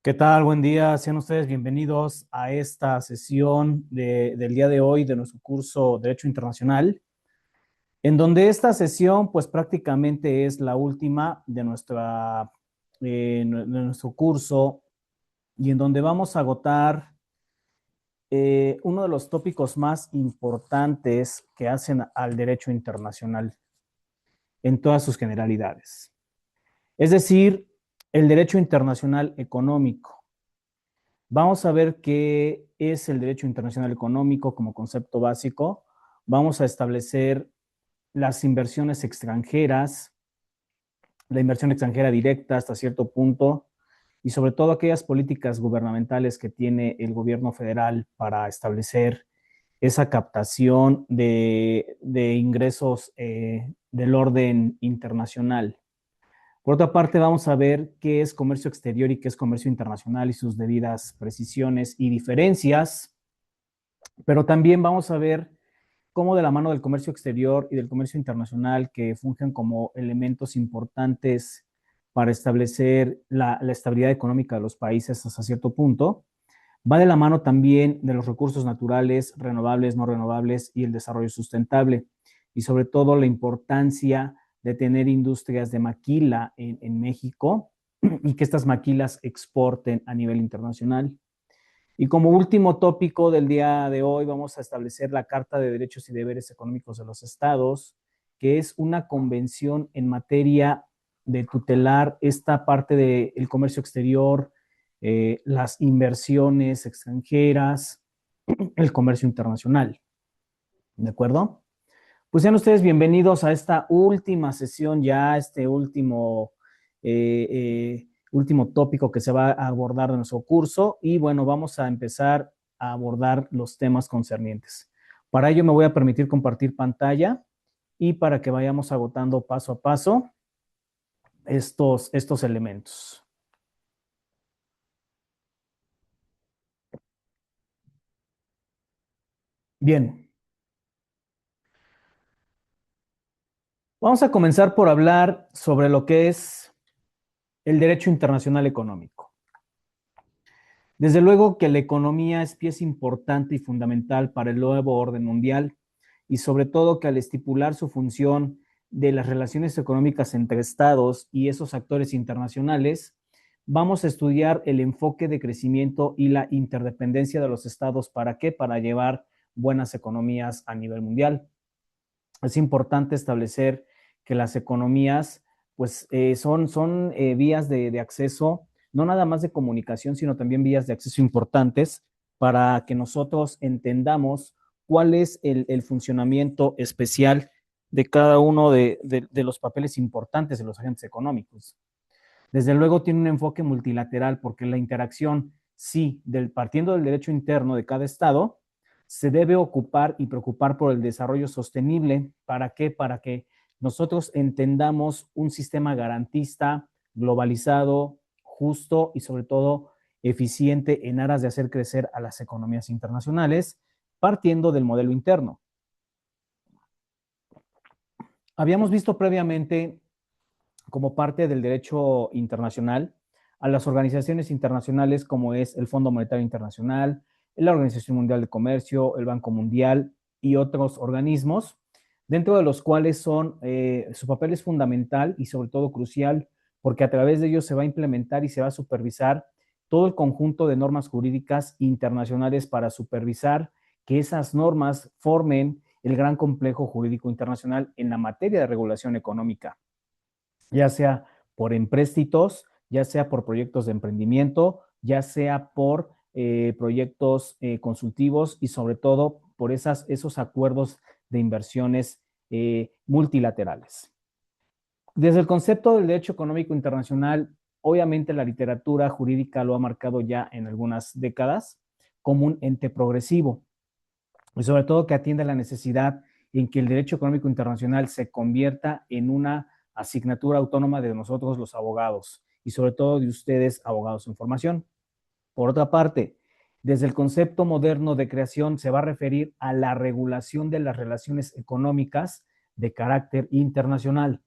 ¿Qué tal? Buen día. Sean ustedes bienvenidos a esta sesión del día de hoy de nuestro curso Derecho Internacional, en donde esta sesión pues prácticamente es la última de nuestro curso y en donde vamos a agotar uno de los tópicos más importantes que hacen al derecho internacional en todas sus generalidades. Es decir, el derecho internacional económico. Vamos a ver qué es el derecho internacional económico como concepto básico. Vamos a establecer las inversiones extranjeras, la inversión extranjera directa hasta cierto punto y sobre todo aquellas políticas gubernamentales que tiene el gobierno federal para establecer esa captación de ingresos del orden internacional. Por otra parte, vamos a ver qué es comercio exterior y qué es comercio internacional y sus debidas precisiones y diferencias, pero también vamos a ver cómo de la mano del comercio exterior y del comercio internacional, que fungen como elementos importantes para establecer la estabilidad económica de los países hasta cierto punto, va de la mano también de los recursos naturales, renovables, no renovables y el desarrollo sustentable, y sobre todo la importancia de tener industrias de maquila en México y que estas maquilas exporten a nivel internacional. Y como último tópico del día de hoy vamos a establecer la Carta de Derechos y Deberes Económicos de los Estados, que es una convención en materia de tutelar esta parte del comercio exterior, las inversiones extranjeras, el comercio internacional. ¿De acuerdo? Pues sean ustedes bienvenidos a esta última sesión, ya este último tópico que se va a abordar de nuestro curso. Y bueno, vamos a empezar a abordar los temas concernientes. Para ello me voy a permitir compartir pantalla y para que vayamos agotando paso a paso estos elementos. Bien, vamos a comenzar por hablar sobre lo que es el derecho internacional económico. Desde luego que la economía es pieza importante y fundamental para el nuevo orden mundial y sobre todo que al estipular su función de las relaciones económicas entre estados y esos actores internacionales, vamos a estudiar el enfoque de crecimiento y la interdependencia de los estados. ¿Para qué? Para llevar buenas economías a nivel mundial. Es importante establecer que las economías pues son vías de acceso, no nada más de comunicación, sino también vías de acceso importantes para que nosotros entendamos cuál es el funcionamiento especial de cada uno de los papeles importantes de los agentes económicos. Desde luego tiene un enfoque multilateral porque la interacción, sí, partiendo del derecho interno de cada estado, se debe ocupar y preocupar por el desarrollo sostenible. ¿Para qué? Para que nosotros entendamos un sistema garantista, globalizado, justo y sobre todo eficiente en aras de hacer crecer a las economías internacionales, partiendo del modelo interno. Habíamos visto previamente como parte del derecho internacional a las organizaciones internacionales como es el Fondo Monetario Internacional, la Organización Mundial de Comercio, el Banco Mundial y otros organismos, dentro de los cuales su papel es fundamental y sobre todo crucial, porque a través de ellos se va a implementar y se va a supervisar todo el conjunto de normas jurídicas internacionales para supervisar que esas normas formen el gran complejo jurídico internacional en la materia de regulación económica, ya sea por empréstitos, ya sea por proyectos de emprendimiento, ya sea por proyectos consultivos y sobre todo por esos acuerdos de inversiones multilaterales. Desde el concepto del derecho económico internacional, obviamente la literatura jurídica lo ha marcado ya en algunas décadas como un ente progresivo y sobre todo que atiende a la necesidad en que el derecho económico internacional se convierta en una asignatura autónoma de nosotros los abogados y sobre todo de ustedes, abogados en formación. Por otra parte, desde el concepto moderno de creación se va a referir a la regulación de las relaciones económicas de carácter internacional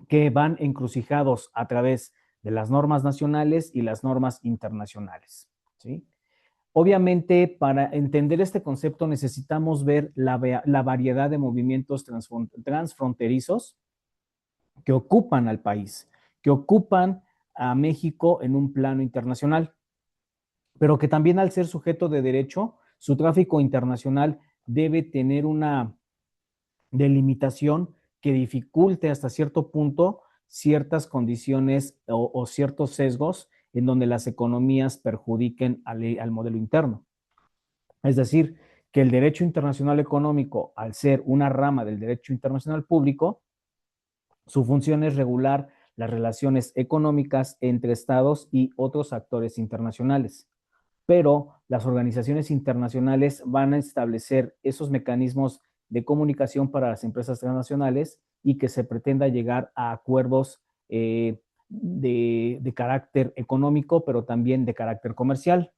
que van encrucijados a través de las normas nacionales y las normas internacionales, ¿sí? Obviamente, para entender este concepto necesitamos ver la variedad de movimientos transfronterizos que ocupan al país, que ocupan a México en un plano internacional, pero que también al ser sujeto de derecho, su tráfico internacional debe tener una delimitación que dificulte hasta cierto punto ciertas condiciones o ciertos sesgos en donde las economías perjudiquen al modelo interno. Es decir, que el derecho internacional económico, al ser una rama del derecho internacional público, su función es regular las relaciones económicas entre estados y otros actores internacionales. Pero las organizaciones internacionales van a establecer esos mecanismos de comunicación para las empresas transnacionales y que se pretenda llegar a acuerdos de carácter económico, pero también de carácter comercial.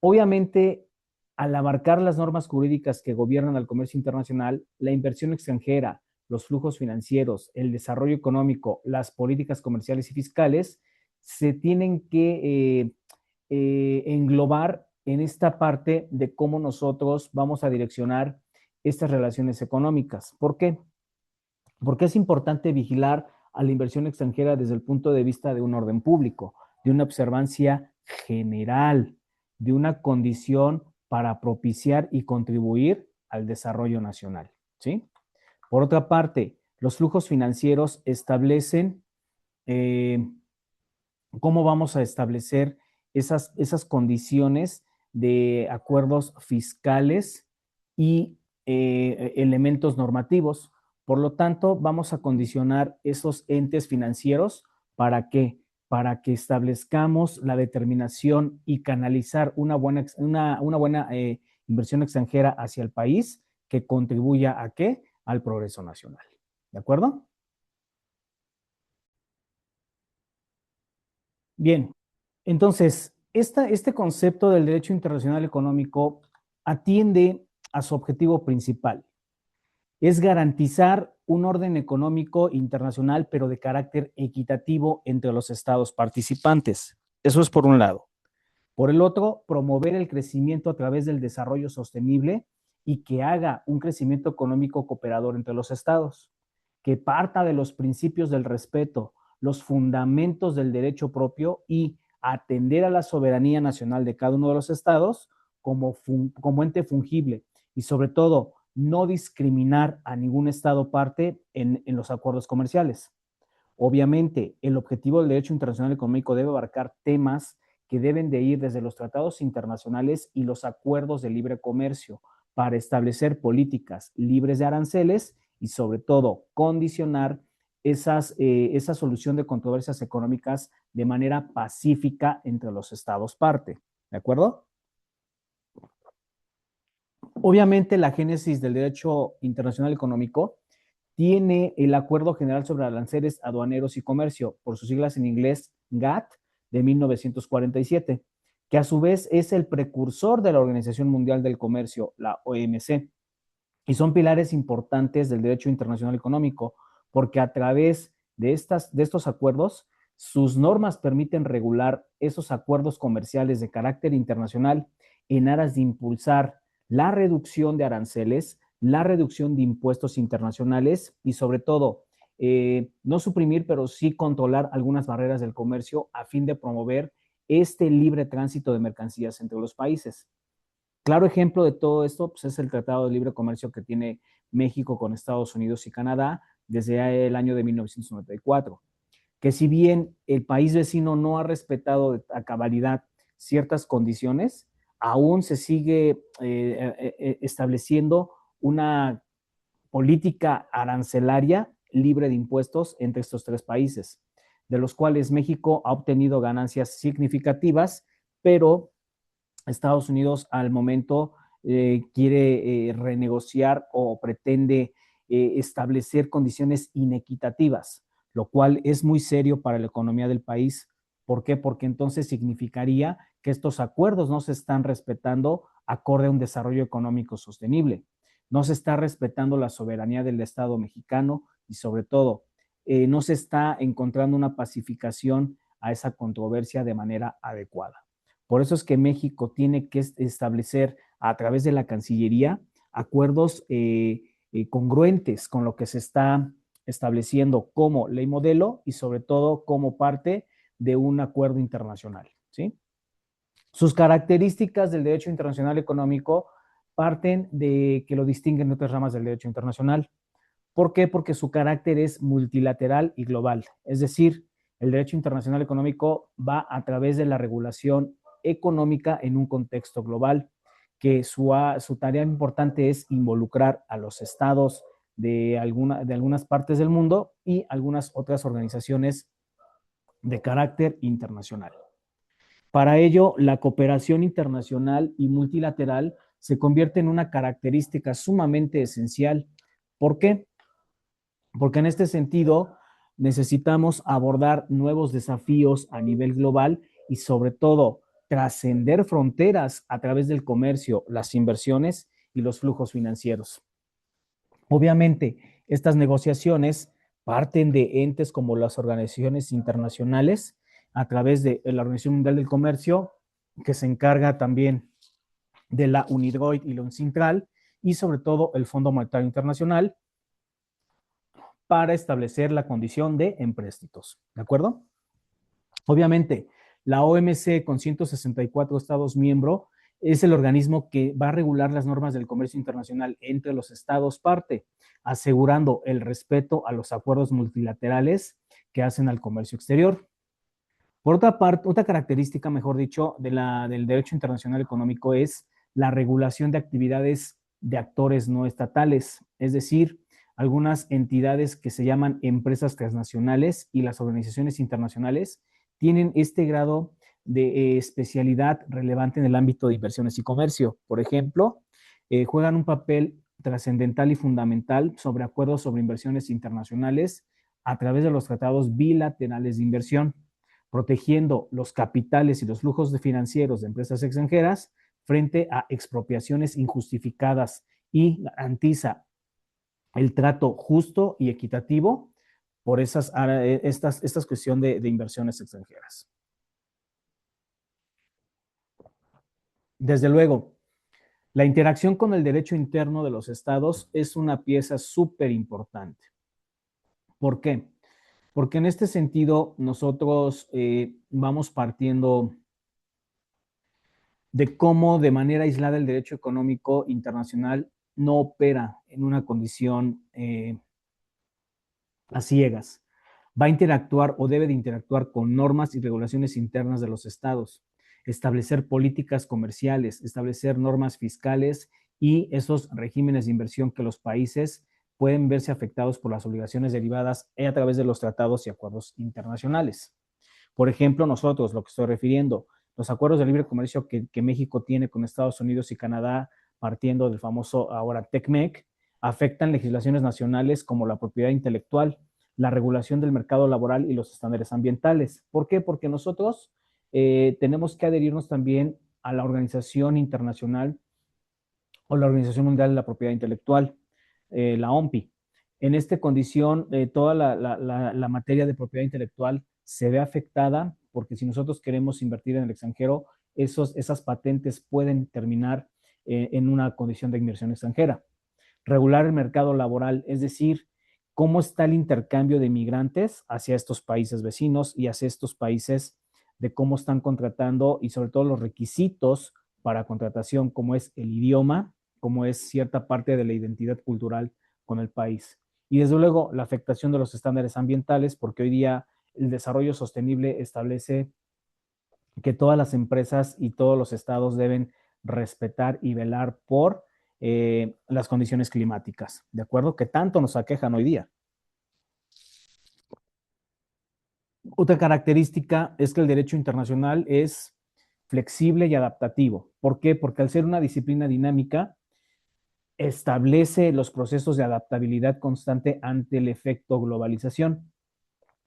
Obviamente, al abarcar las normas jurídicas que gobiernan al comercio internacional, la inversión extranjera, los flujos financieros, el desarrollo económico, las políticas comerciales y fiscales, se tienen que englobar en esta parte de cómo nosotros vamos a direccionar estas relaciones económicas. ¿Por qué? Porque es importante vigilar a la inversión extranjera desde el punto de vista de un orden público, de una observancia general, de una condición para propiciar y contribuir al desarrollo nacional, ¿sí? Por otra parte, los flujos financieros establecen cómo vamos a establecer esas condiciones de acuerdos fiscales y elementos normativos. Por lo tanto, vamos a condicionar esos entes financieros para qué? Para que establezcamos la determinación y canalizar una buena inversión extranjera hacia el país que contribuya a qué? Al progreso nacional. ¿De acuerdo? Bien, entonces, este concepto del derecho internacional económico atiende a su objetivo principal, es garantizar un orden económico internacional, pero de carácter equitativo entre los estados participantes. Eso es por un lado. Por el otro, promover el crecimiento a través del desarrollo sostenible y que haga un crecimiento económico cooperador entre los estados, que parta de los principios del respeto, los fundamentos del derecho propio y atender a la soberanía nacional de cada uno de los estados como ente fungible y sobre todo no discriminar a ningún estado parte en los acuerdos comerciales. Obviamente, el objetivo del derecho internacional económico debe abarcar temas que deben de ir desde los tratados internacionales y los acuerdos de libre comercio para establecer políticas libres de aranceles y sobre todo condicionar esa solución de controversias económicas de manera pacífica entre los estados parte. ¿De acuerdo? Obviamente la génesis del derecho internacional económico tiene el Acuerdo General sobre Aranceles Aduaneros y Comercio, por sus siglas en inglés GATT, de 1947, que a su vez es el precursor de la Organización Mundial del Comercio, la OMC, y son pilares importantes del derecho internacional económico, porque a través de estos acuerdos, sus normas permiten regular esos acuerdos comerciales de carácter internacional en aras de impulsar la reducción de aranceles, la reducción de impuestos internacionales y sobre todo, no suprimir, pero sí controlar algunas barreras del comercio a fin de promover este libre tránsito de mercancías entre los países. Claro ejemplo de todo esto pues, es el Tratado de Libre Comercio que tiene México con Estados Unidos y Canadá desde el año de 1994, que si bien el país vecino no ha respetado a cabalidad ciertas condiciones, aún se sigue estableciendo una política arancelaria libre de impuestos entre estos tres países, de los cuales México ha obtenido ganancias significativas, pero Estados Unidos al momento quiere renegociar o pretende establecer condiciones inequitativas, lo cual es muy serio para la economía del país. ¿Por qué? Porque entonces significaría que estos acuerdos no se están respetando acorde a un desarrollo económico sostenible. No se está respetando la soberanía del Estado mexicano y sobre todo no se está encontrando una pacificación a esa controversia de manera adecuada. Por eso es que México tiene que establecer a través de la Cancillería acuerdos congruentes con lo que se está estableciendo como ley modelo y sobre todo como parte de un acuerdo internacional, ¿sí? Sus características del derecho internacional económico parten de que lo distinguen de otras ramas del derecho internacional. ¿Por qué? Porque su carácter es multilateral y global. Es decir, el derecho internacional económico va a través de la regulación económica en un contexto global, que su tarea importante es involucrar a los estados de algunas partes del mundo y algunas otras organizaciones de carácter internacional. Para ello, la cooperación internacional y multilateral se convierte en una característica sumamente esencial. ¿Por qué? Porque en este sentido necesitamos abordar nuevos desafíos a nivel global y sobre todo trascender fronteras a través del comercio, las inversiones y los flujos financieros. Obviamente, estas negociaciones parten de entes como las organizaciones internacionales a través de la Organización Mundial del Comercio, que se encarga también de la UNIDROIT y la UNCINTRAL, y sobre todo el Fondo Monetario Internacional, para establecer la condición de empréstitos. ¿De acuerdo? Obviamente, la OMC con 164 estados miembros es el organismo que va a regular las normas del comercio internacional entre los estados parte, asegurando el respeto a los acuerdos multilaterales que hacen al comercio exterior. Por otra parte, otra característica, mejor dicho, del derecho internacional económico es la regulación de actividades de actores no estatales, es decir, algunas entidades que se llaman empresas transnacionales y las organizaciones internacionales tienen este grado de especialidad relevante en el ámbito de inversiones y comercio. Por ejemplo, juegan un papel trascendental y fundamental sobre acuerdos sobre inversiones internacionales a través de los tratados bilaterales de inversión, protegiendo los capitales y los flujos financieros de empresas extranjeras frente a expropiaciones injustificadas y garantiza el trato justo y equitativo por estas cuestiones de inversiones extranjeras. Desde luego, la interacción con el derecho interno de los estados es una pieza súper importante. ¿Por qué? Porque en este sentido nosotros vamos partiendo de cómo de manera aislada el derecho económico internacional no opera en una condición a ciegas. Va a interactuar o debe de interactuar con normas y regulaciones internas de los estados, establecer políticas comerciales, establecer normas fiscales y esos regímenes de inversión que los países pueden verse afectados por las obligaciones derivadas a través de los tratados y acuerdos internacionales. Por ejemplo, nosotros, lo que estoy refiriendo, los acuerdos de libre comercio que México tiene con Estados Unidos y Canadá, partiendo del famoso ahora TECMEC, afectan legislaciones nacionales como la propiedad intelectual, la regulación del mercado laboral y los estándares ambientales. ¿Por qué? Porque nosotros tenemos que adherirnos también a la Organización Internacional o la Organización Mundial de la Propiedad Intelectual, la OMPI. En esta condición, toda la materia de propiedad intelectual se ve afectada porque si nosotros queremos invertir en el extranjero, esas patentes pueden terminar en una condición de inversión extranjera. Regular el mercado laboral, es decir, cómo está el intercambio de migrantes hacia estos países vecinos y hacia estos países, de cómo están contratando y sobre todo los requisitos para contratación, como es el idioma, como es cierta parte de la identidad cultural con el país. Y desde luego la afectación de los estándares ambientales, porque hoy día el desarrollo sostenible establece que todas las empresas y todos los estados deben respetar y velar por las condiciones climáticas, ¿de acuerdo? Que tanto nos aquejan hoy día. Otra característica es que el derecho internacional es flexible y adaptativo. ¿Por qué? Porque al ser una disciplina dinámica, establece los procesos de adaptabilidad constante ante el efecto globalización.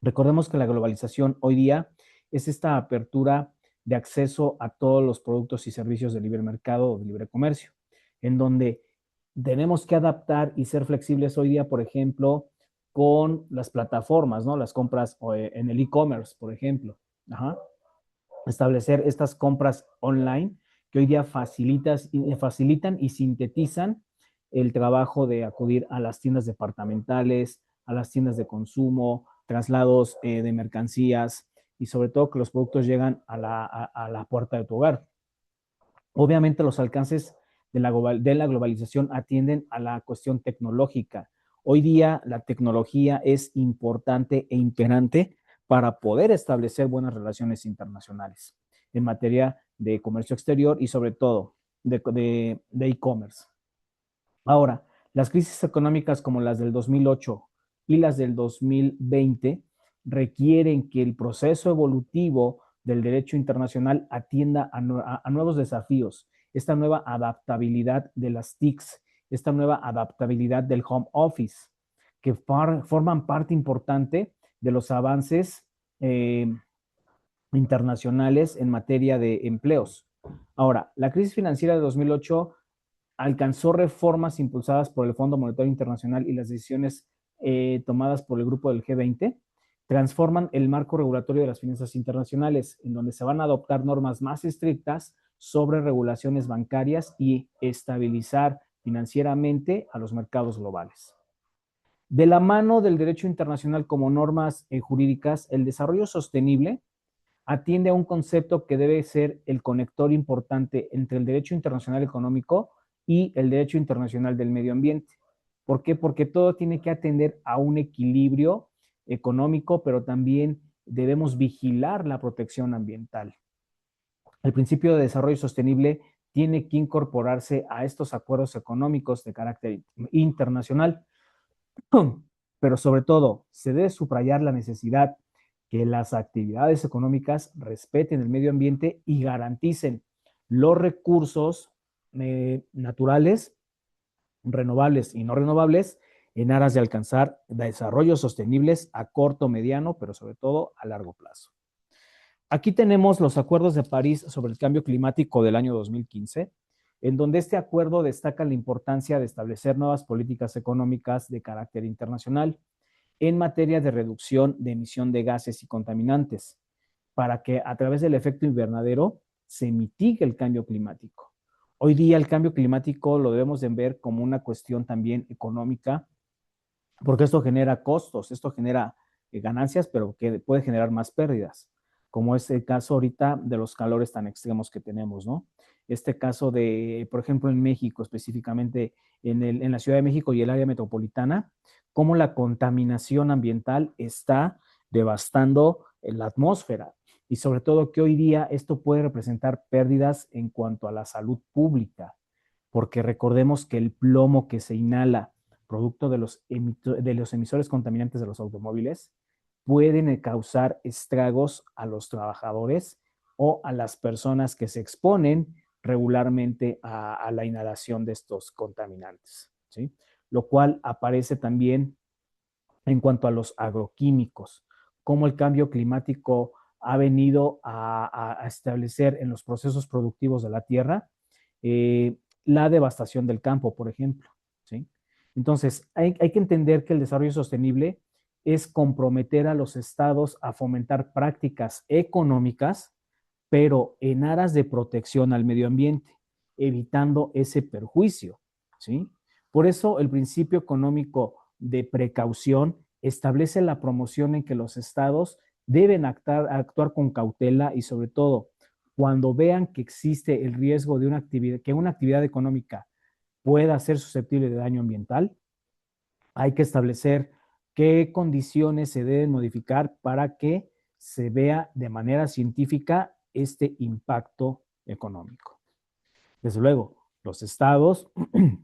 Recordemos que la globalización hoy día es esta apertura de acceso a todos los productos y servicios de libre mercado o de libre comercio, en donde tenemos que adaptar y ser flexibles hoy día, por ejemplo, con las plataformas, ¿no? Las compras en el e-commerce, por ejemplo. Ajá. Establecer estas compras online que hoy día facilitan y sintetizan el trabajo de acudir a las tiendas departamentales, a las tiendas de consumo, traslados de mercancías y sobre todo que los productos llegan a la puerta de tu hogar. Obviamente los alcances de la globalización atienden a la cuestión tecnológica. Hoy día la tecnología es importante e imperante para poder establecer buenas relaciones internacionales en materia de comercio exterior y sobre todo de e-commerce. Ahora, las crisis económicas como las del 2008 y las del 2020 requieren que el proceso evolutivo del derecho internacional atienda a nuevos desafíos, esta nueva adaptabilidad de las TICs, esta nueva adaptabilidad del home office, que forman parte importante de los avances internacionales en materia de empleos. Ahora, la crisis financiera de 2008 alcanzó reformas impulsadas por el Fondo Monetario Internacional y las decisiones tomadas por el grupo del G20, transforman el marco regulatorio de las finanzas internacionales, en donde se van a adoptar normas más estrictas sobre regulaciones bancarias y estabilizar financieramente a los mercados globales. De la mano del derecho internacional como normas jurídicas, el desarrollo sostenible atiende a un concepto que debe ser el conector importante entre el derecho internacional económico y el derecho internacional del medio ambiente. ¿Por qué? Porque todo tiene que atender a un equilibrio económico, pero también debemos vigilar la protección ambiental. El principio de desarrollo sostenible tiene que incorporarse a estos acuerdos económicos de carácter internacional, pero sobre todo se debe subrayar la necesidad que las actividades económicas respeten el medio ambiente y garanticen los recursos naturales, renovables y no renovables, en aras de alcanzar desarrollos sostenibles a corto, mediano, pero sobre todo a largo plazo. Aquí tenemos los acuerdos de París sobre el cambio climático del año 2015, en donde este acuerdo destaca la importancia de establecer nuevas políticas económicas de carácter internacional en materia de reducción de emisión de gases y contaminantes, para que a través del efecto invernadero se mitigue el cambio climático. Hoy día el cambio climático lo debemos de ver como una cuestión también económica, porque esto genera costos, esto genera ganancias, pero que puede generar más pérdidas, como es el caso ahorita de los calores tan extremos que tenemos, ¿no? Este caso de, por ejemplo, en México, específicamente en la Ciudad de México y el área metropolitana, cómo la contaminación ambiental está devastando la atmósfera y sobre todo que hoy día esto puede representar pérdidas en cuanto a la salud pública, porque recordemos que el plomo que se inhala producto de los emisores contaminantes de los automóviles pueden causar estragos a los trabajadores o a las personas que se exponen regularmente a la inhalación de estos contaminantes, ¿sí? Lo cual aparece también en cuanto a los agroquímicos, cómo el cambio climático ha venido a establecer en los procesos productivos de la tierra la devastación del campo, por ejemplo, ¿sí? Entonces, hay que entender que el desarrollo sostenible es comprometer a los estados a fomentar prácticas económicas, pero en aras de protección al medio ambiente, evitando ese perjuicio, ¿sí? Por eso el principio económico de precaución establece la promoción en que los estados deben actuar con cautela y sobre todo cuando vean que existe el riesgo de que una actividad económica pueda ser susceptible de daño ambiental, hay que establecer qué condiciones se deben modificar para que se vea de manera científica este impacto económico. Desde luego, los estados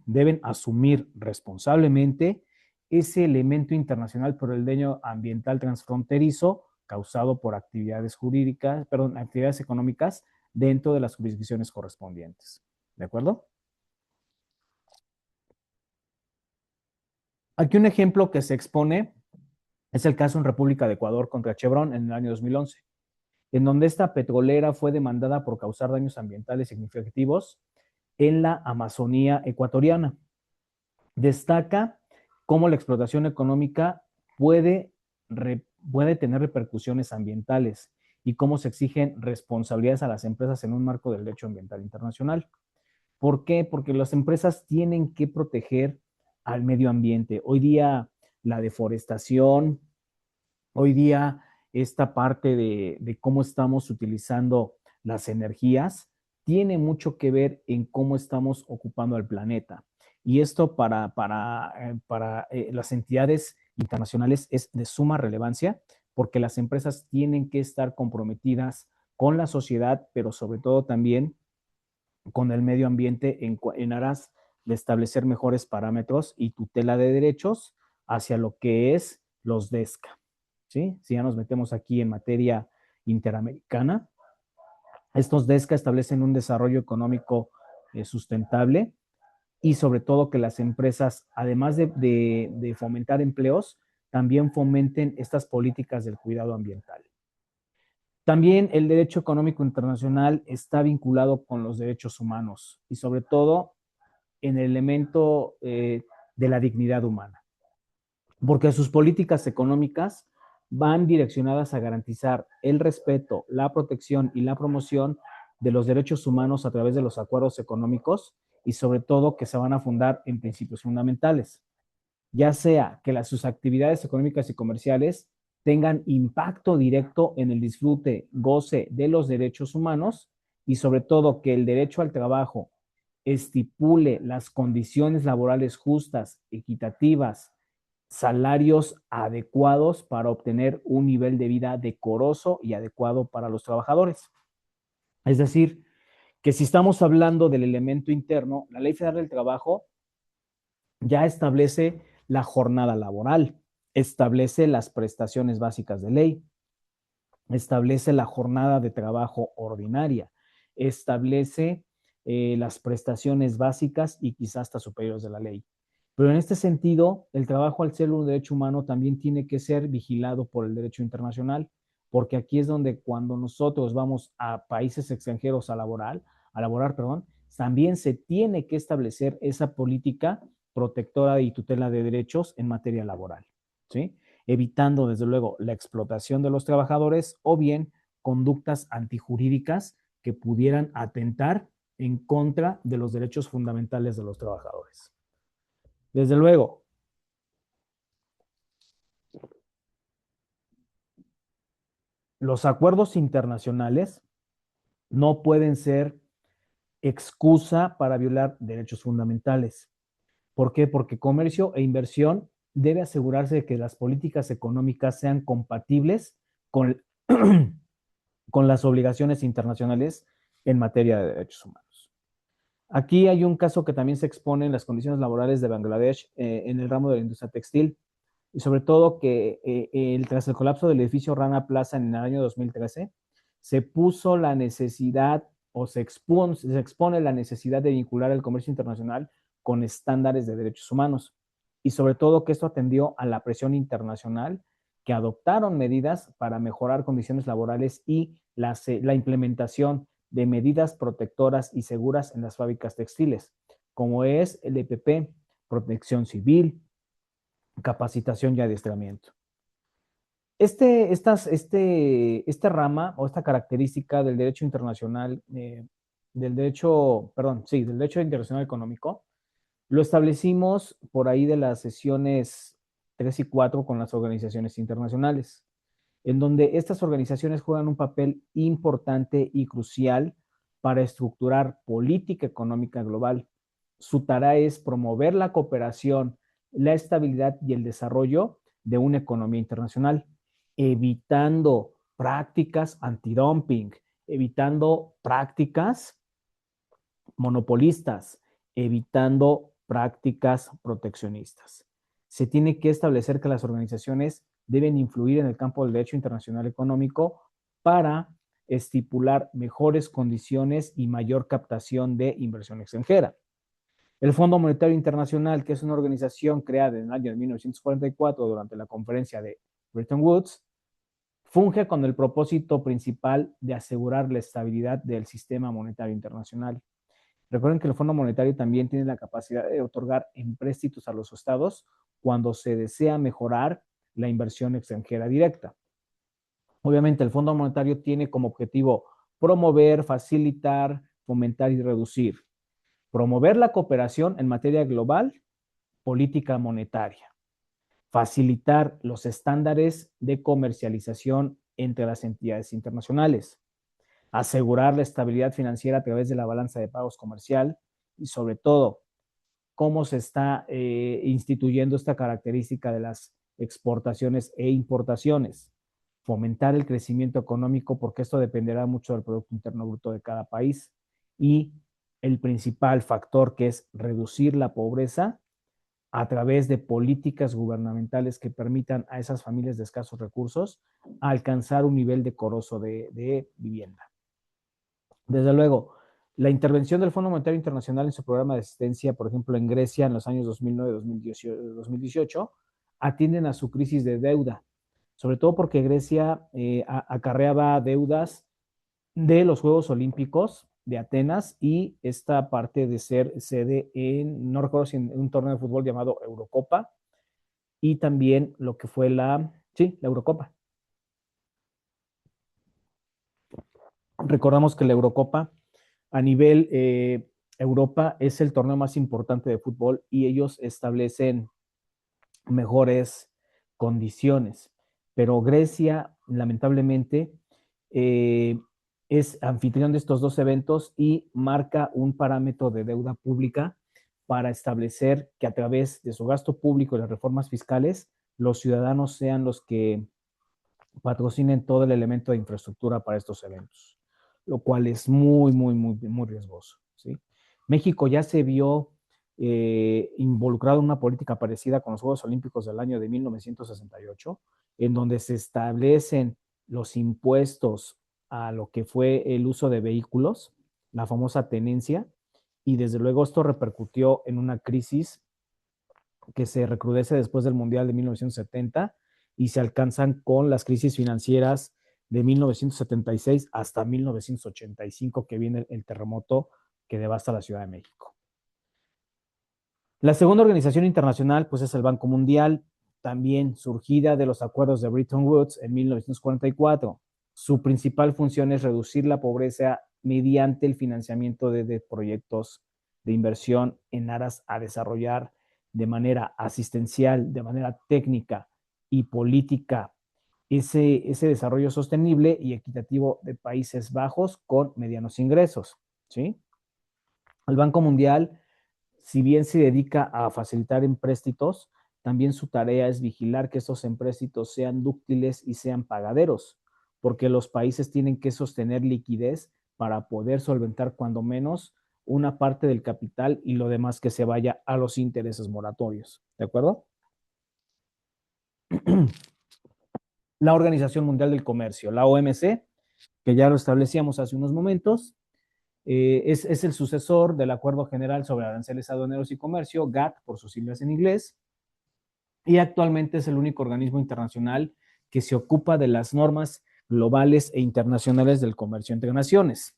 deben asumir responsablemente ese elemento internacional por el daño ambiental transfronterizo causado por actividades económicas dentro de las jurisdicciones correspondientes. ¿De acuerdo? Aquí un ejemplo que se expone es el caso en República de Ecuador contra Chevron en el año 2011, en donde esta petrolera fue demandada por causar daños ambientales significativos en la Amazonía ecuatoriana. Destaca cómo la explotación económica puede, puede tener repercusiones ambientales y cómo se exigen responsabilidades a las empresas en un marco del derecho ambiental internacional. ¿Por qué? Porque las empresas tienen que proteger al medio ambiente. Hoy día la deforestación, hoy día esta parte de cómo estamos utilizando las energías tiene mucho que ver en cómo estamos ocupando el planeta. Y esto para las entidades internacionales es de suma relevancia porque las empresas tienen que estar comprometidas con la sociedad, pero sobre todo también con el medio ambiente en aras de establecer mejores parámetros y tutela de derechos hacia lo que es los DESCA. ¿Sí? Si ya nos metemos aquí en materia interamericana, estos DESCA establecen un desarrollo económico sustentable y sobre todo que las empresas, además de fomentar empleos, también fomenten estas políticas del cuidado ambiental. También el derecho económico internacional está vinculado con los derechos humanos y sobre todo en el elemento de la dignidad humana, porque sus políticas económicas van direccionadas a garantizar el respeto, la protección y la promoción de los derechos humanos a través de los acuerdos económicos y sobre todo que se van a fundar en principios fundamentales, ya sea que sus actividades económicas y comerciales tengan impacto directo en el disfrute, goce de los derechos humanos y sobre todo que el derecho al trabajo estipule las condiciones laborales justas, equitativas, salarios adecuados para obtener un nivel de vida decoroso y adecuado para los trabajadores. Es decir, que si estamos hablando del elemento interno, la Ley Federal del Trabajo ya establece la jornada laboral, establece las prestaciones básicas de ley, establece la jornada de trabajo ordinaria, establece las prestaciones básicas y quizás hasta superiores de la ley. Pero en este sentido, el trabajo al ser un derecho humano también tiene que ser vigilado por el derecho internacional, porque aquí es donde cuando nosotros vamos a países extranjeros a laborar, perdón, también se tiene que establecer esa política protectora y tutela de derechos en materia laboral, ¿sí? Evitando desde luego la explotación de los trabajadores o bien conductas antijurídicas que pudieran atentar en contra de los derechos fundamentales de los trabajadores. Desde luego, los acuerdos internacionales no pueden ser excusa para violar derechos fundamentales. ¿Por qué? Porque comercio e inversión debe asegurarse de que las políticas económicas sean compatibles con, con las obligaciones internacionales en materia de derechos humanos. Aquí hay un caso que también se expone en las condiciones laborales de Bangladesh en el ramo de la industria textil y sobre todo que tras el colapso del edificio Rana Plaza en el año 2013, se puso la necesidad o se expone la necesidad de vincular el comercio internacional con estándares de derechos humanos y sobre todo que esto atendió a la presión internacional que adoptaron medidas para mejorar condiciones laborales y la implementación de medidas protectoras y seguras en las fábricas textiles, como es el EPP, protección civil, capacitación y adiestramiento. Esta rama o esta característica del derecho internacional, del derecho internacional económico, lo establecimos por ahí de las sesiones 3 y 4 con las organizaciones internacionales, en donde estas organizaciones juegan un papel importante y crucial para estructurar política económica global. Su tarea es promover la cooperación, la estabilidad y el desarrollo de una economía internacional, evitando prácticas antidumping, evitando prácticas monopolistas, evitando prácticas proteccionistas. Se tiene que establecer que las organizaciones deben influir en el campo del derecho internacional económico para estipular mejores condiciones y mayor captación de inversión extranjera. El Fondo Monetario Internacional, que es una organización creada en el año 1944 durante la conferencia de Bretton Woods, funge con el propósito principal de asegurar la estabilidad del sistema monetario internacional. Recuerden que el Fondo Monetario también tiene la capacidad de otorgar empréstitos a los estados cuando se desea mejorar la inversión extranjera directa. Obviamente, el Fondo Monetario tiene como objetivo promover, facilitar, fomentar y reducir. Promover la cooperación en materia global, política monetaria. Facilitar los estándares de comercialización entre las entidades internacionales. Asegurar la estabilidad financiera a través de la balanza de pagos comercial y, sobre todo, cómo se está instituyendo esta característica de las exportaciones e importaciones. Fomentar el crecimiento económico, porque esto dependerá mucho del Producto Interno Bruto de cada país. Y el principal factor, que es reducir la pobreza a través de políticas gubernamentales que permitan a esas familias de escasos recursos alcanzar un nivel decoroso de vivienda. Desde luego, la intervención del Fondo Monetario Internacional en su programa de asistencia, por ejemplo, en Grecia en los años 2009-2018, atienden a su crisis de deuda, sobre todo porque Grecia acarreaba deudas de los Juegos Olímpicos de Atenas y esta parte de ser sede en, no recuerdo si en un torneo de fútbol llamado Eurocopa, y también lo que fue la Eurocopa. Recordamos que la Eurocopa a nivel Europa es el torneo más importante de fútbol y ellos establecen mejores condiciones. Pero Grecia, lamentablemente, es anfitrión de estos dos eventos y marca un parámetro de deuda pública para establecer que a través de su gasto público y las reformas fiscales, los ciudadanos sean los que patrocinen todo el elemento de infraestructura para estos eventos, lo cual es muy, muy, muy, muy riesgoso, ¿sí? México ya se vio involucrado en una política parecida con los Juegos Olímpicos del año de 1968, en donde se establecen los impuestos a lo que fue el uso de vehículos, la famosa tenencia, y desde luego esto repercutió en una crisis que se recrudece después del Mundial de 1970 y se alcanzan con las crisis financieras de 1976 hasta 1985, que viene el terremoto que devasta la Ciudad de México. La segunda organización internacional, pues, es el Banco Mundial, también surgida de los acuerdos de Bretton Woods en 1944. Su principal función es reducir la pobreza mediante el financiamiento de proyectos de inversión en aras a desarrollar de manera asistencial, de manera técnica y política ese desarrollo sostenible y equitativo de Países Bajos con medianos ingresos, ¿sí? El Banco Mundial, si bien se dedica a facilitar empréstitos, también su tarea es vigilar que esos empréstitos sean dúctiles y sean pagaderos, porque los países tienen que sostener liquidez para poder solventar cuando menos una parte del capital y lo demás que se vaya a los intereses moratorios. ¿De acuerdo? La Organización Mundial del Comercio, la OMC, que ya lo establecíamos hace unos momentos, es el sucesor del Acuerdo General sobre Aranceles Aduaneros y Comercio, GATT por sus siglas en inglés, y actualmente es el único organismo internacional que se ocupa de las normas globales e internacionales del comercio entre naciones.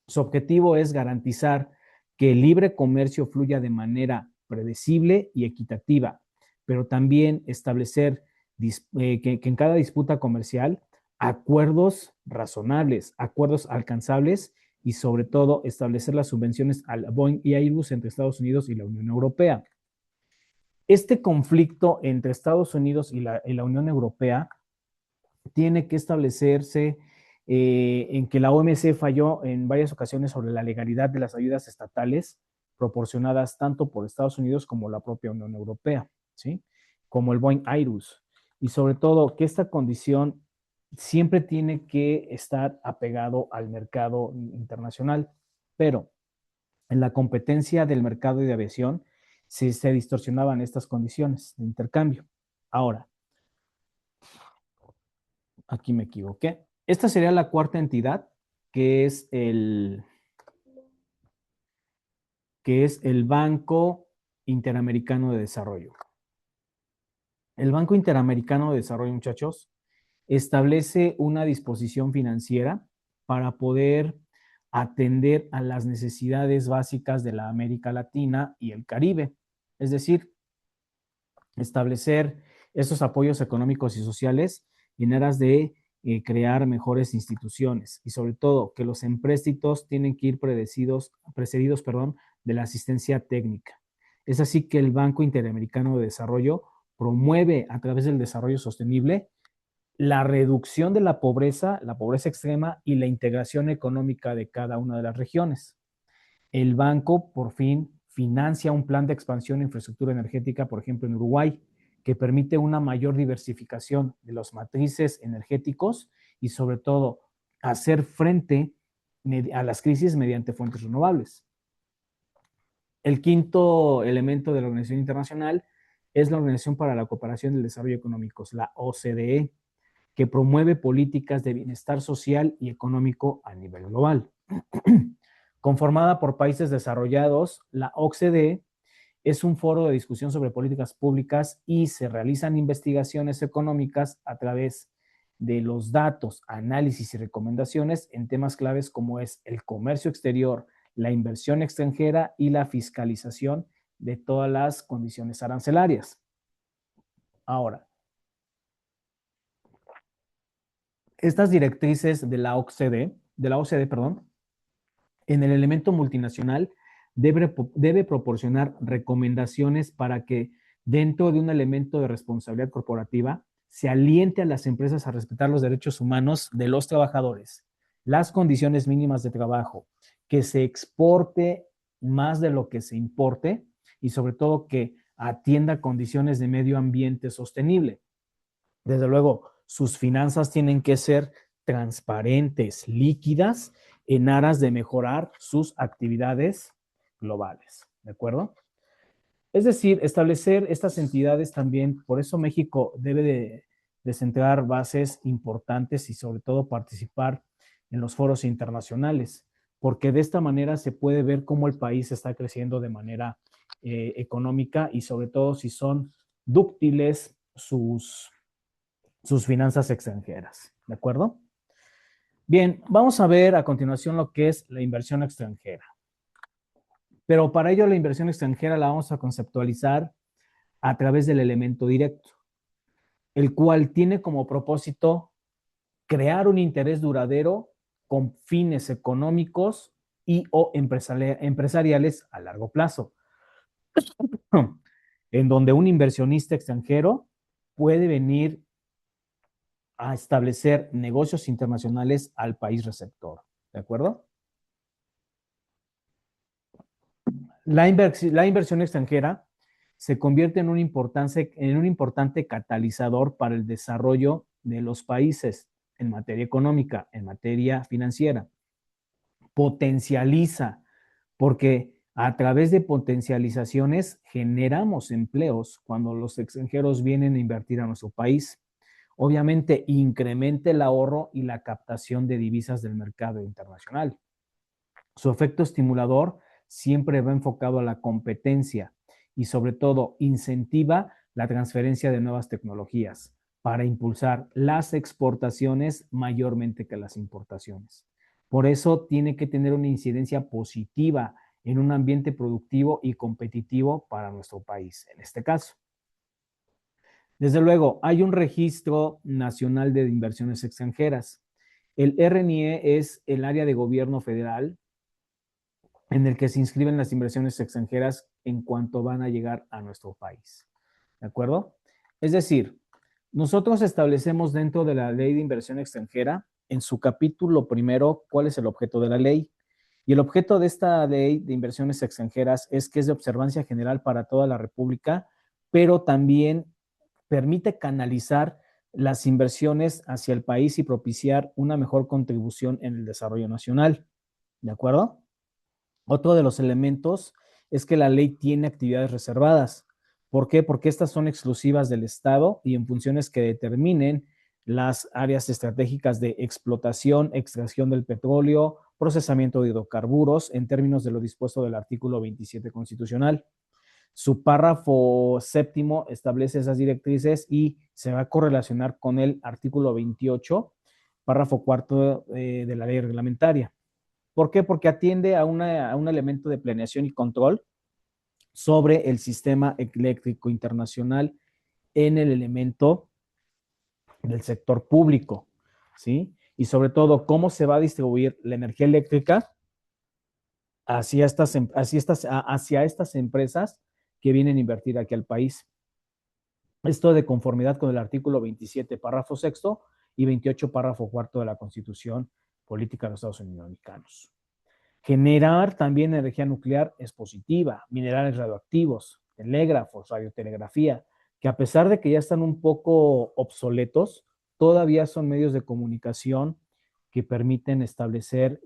Su objetivo es garantizar que el libre comercio fluya de manera predecible y equitativa, pero también establecer que en cada disputa comercial acuerdos razonables, acuerdos alcanzables y sobre todo establecer las subvenciones al Boeing y Airbus entre Estados Unidos y la Unión Europea. Este conflicto entre Estados Unidos y la Unión Europea tiene que establecerse en que la OMC falló en varias ocasiones sobre la legalidad de las ayudas estatales proporcionadas tanto por Estados Unidos como la propia Unión Europea, ¿sí? Como el Boeing Airbus. Y sobre todo que esta condición siempre tiene que estar apegado al mercado internacional, pero en la competencia del mercado de aviación se distorsionaban estas condiciones de intercambio. Ahora, aquí me equivoqué. Esta sería la cuarta entidad, que es el Banco Interamericano de Desarrollo. El Banco Interamericano de Desarrollo, muchachos, establece una disposición financiera para poder atender a las necesidades básicas de la América Latina y el Caribe. Es decir, establecer esos apoyos económicos y sociales en aras de crear mejores instituciones y sobre todo que los empréstitos tienen que ir precedidos, de la asistencia técnica. Es así que el Banco Interamericano de Desarrollo promueve a través del desarrollo sostenible la reducción de la pobreza extrema y la integración económica de cada una de las regiones. El banco por fin financia un plan de expansión de infraestructura energética, por ejemplo, en Uruguay, que permite una mayor diversificación de los matrices energéticos y sobre todo hacer frente a las crisis mediante fuentes renovables. El quinto elemento de la Organización Internacional es la Organización para la Cooperación y el Desarrollo Económicos, la OCDE, que promueve políticas de bienestar social y económico a nivel global. Conformada por países desarrollados, la OCDE es un foro de discusión sobre políticas públicas y se realizan investigaciones económicas a través de los datos, análisis y recomendaciones en temas claves como es el comercio exterior, la inversión extranjera y la fiscalización de todas las condiciones arancelarias. Ahora, estas directrices de la OCDE, en el elemento multinacional debe proporcionar recomendaciones para que dentro de un elemento de responsabilidad corporativa se aliente a las empresas a respetar los derechos humanos de los trabajadores, las condiciones mínimas de trabajo, que se exporte más de lo que se importe y sobre todo que atienda condiciones de medio ambiente sostenible. Desde luego, sus finanzas tienen que ser transparentes, líquidas, en aras de mejorar sus actividades globales. ¿De acuerdo? Es decir, establecer estas entidades también, por eso México debe de centrar bases importantes y sobre todo participar en los foros internacionales, porque de esta manera se puede ver cómo el país está creciendo de manera económica y sobre todo si son dúctiles sus finanzas extranjeras. ¿De acuerdo? Bien, vamos a ver a continuación lo que es la inversión extranjera. Pero para ello la inversión extranjera la vamos a conceptualizar a través del elemento directo, el cual tiene como propósito crear un interés duradero con fines económicos y o empresariales a largo plazo, en donde un inversionista extranjero puede venir a establecer negocios internacionales al país receptor. ¿De acuerdo? La inversión extranjera se convierte en un importante catalizador para el desarrollo de los países en materia económica, en materia financiera. Potencializa, porque a través de potencializaciones generamos empleos cuando los extranjeros vienen a invertir a nuestro país. Obviamente, incrementa el ahorro y la captación de divisas del mercado internacional. Su efecto estimulador siempre va enfocado a la competencia y sobre todo incentiva la transferencia de nuevas tecnologías para impulsar las exportaciones mayormente que las importaciones. Por eso tiene que tener una incidencia positiva en un ambiente productivo y competitivo para nuestro país, en este caso. Desde luego, hay un registro nacional de inversiones extranjeras. El RNIE es el área de gobierno federal en el que se inscriben las inversiones extranjeras en cuanto van a llegar a nuestro país. ¿De acuerdo? Es decir, nosotros establecemos dentro de la ley de inversión extranjera, en su capítulo primero, cuál es el objeto de la ley. Y el objeto de esta ley de inversiones extranjeras es que es de observancia general para toda la República, pero también permite canalizar las inversiones hacia el país y propiciar una mejor contribución en el desarrollo nacional. ¿De acuerdo? Otro de los elementos es que la ley tiene actividades reservadas. ¿Por qué? Porque estas son exclusivas del Estado y en funciones que determinen las áreas estratégicas de explotación, extracción del petróleo, procesamiento de hidrocarburos en términos de lo dispuesto del artículo 27 constitucional. Su párrafo séptimo establece esas directrices y se va a correlacionar con el artículo 28, párrafo cuarto de la ley reglamentaria. ¿Por qué? Porque atiende a un elemento de planeación y control sobre el sistema eléctrico internacional en el elemento del sector público, ¿sí? Y sobre todo, cómo se va a distribuir la energía eléctrica hacia estas empresas que vienen a invertir aquí al país. Esto de conformidad con el artículo 27, párrafo sexto y 28, párrafo cuarto de la Constitución Política de los Estados Unidos Mexicanos. Generar también energía nuclear es positiva, minerales radioactivos, telégrafos, radiotelegrafía, que a pesar de que ya están un poco obsoletos, todavía son medios de comunicación que permiten establecer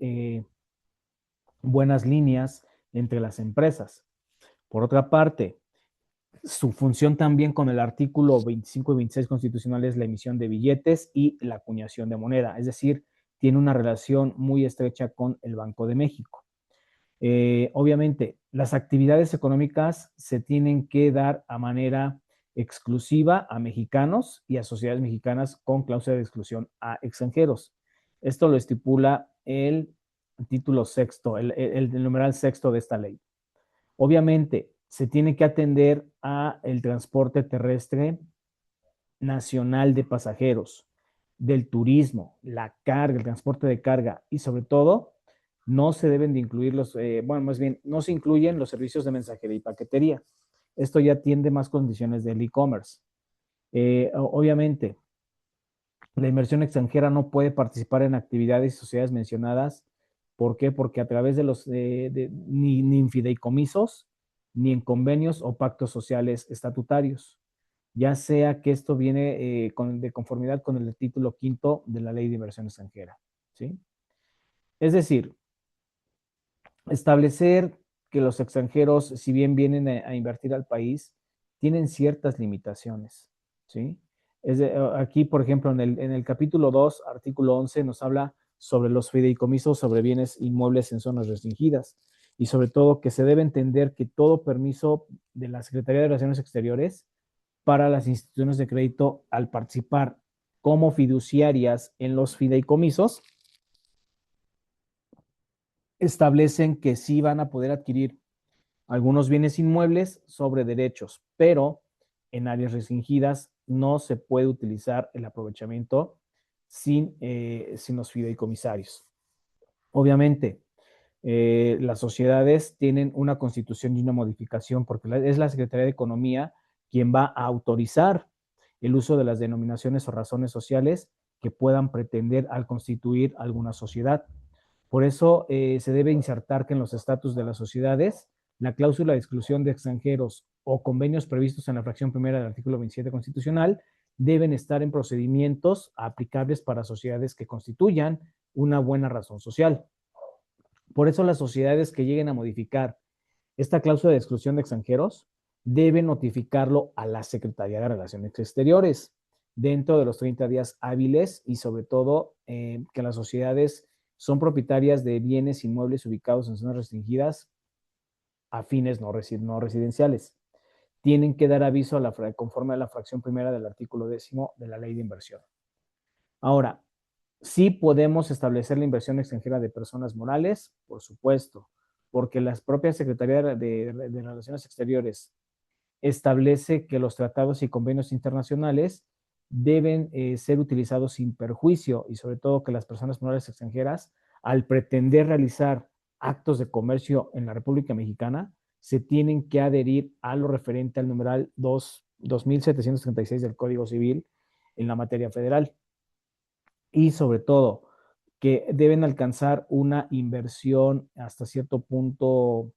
buenas líneas entre las empresas. Por otra parte, su función también con el artículo 25 y 26 constitucional es la emisión de billetes y la acuñación de moneda, es decir, tiene una relación muy estrecha con el Banco de México. Obviamente, las actividades económicas se tienen que dar a manera exclusiva a mexicanos y a sociedades mexicanas con cláusula de exclusión a extranjeros. Esto lo estipula el título sexto, el numeral sexto de esta ley. Obviamente, se tiene que atender a el transporte terrestre nacional de pasajeros, del turismo, la carga, el transporte de carga y sobre todo no se deben de incluir más bien, no se incluyen los servicios de mensajería y paquetería. Esto ya atiende más condiciones del e-commerce. Obviamente, la inversión extranjera no puede participar en actividades y sociedades mencionadas. ¿Por qué? Porque a través de ni en fideicomisos, ni en convenios o pactos sociales estatutarios, ya sea que esto viene de conformidad con el título quinto de la Ley de Inversión Extranjera, ¿sí? Es decir, establecer que los extranjeros, si bien vienen a invertir al país, tienen ciertas limitaciones, ¿sí? Aquí, por ejemplo, en el capítulo 2, artículo 11, nos habla sobre los fideicomisos sobre bienes inmuebles en zonas restringidas y sobre todo que se debe entender que todo permiso de la Secretaría de Relaciones Exteriores para las instituciones de crédito al participar como fiduciarias en los fideicomisos establecen que sí van a poder adquirir algunos bienes inmuebles sobre derechos, pero en áreas restringidas no se puede utilizar el aprovechamiento sin los fideicomisarios. Obviamente, las sociedades tienen una constitución y una modificación porque es la Secretaría de Economía quien va a autorizar el uso de las denominaciones o razones sociales que puedan pretender al constituir alguna sociedad. Por eso se debe insertar que en los estatus de las sociedades la cláusula de exclusión de extranjeros o convenios previstos en la fracción primera del artículo 27 constitucional deben estar en procedimientos aplicables para sociedades que constituyan una buena razón social. Por eso las sociedades que lleguen a modificar esta cláusula de exclusión de extranjeros deben notificarlo a la Secretaría de Relaciones Exteriores dentro de los 30 días hábiles y sobre todo que las sociedades son propietarias de bienes inmuebles ubicados en zonas restringidas a fines no residenciales. Tienen que dar aviso conforme a la fracción primera del artículo 10 de la Ley de Inversión. Ahora, sí podemos establecer la inversión extranjera de personas morales, por supuesto, porque la propia Secretaría de Relaciones Exteriores establece que los tratados y convenios internacionales deben ser utilizados sin perjuicio y sobre todo que las personas morales extranjeras, al pretender realizar actos de comercio en la República Mexicana, se tienen que adherir a lo referente al numeral 2736 del Código Civil en la materia federal. Y sobre todo, que deben alcanzar una inversión hasta cierto punto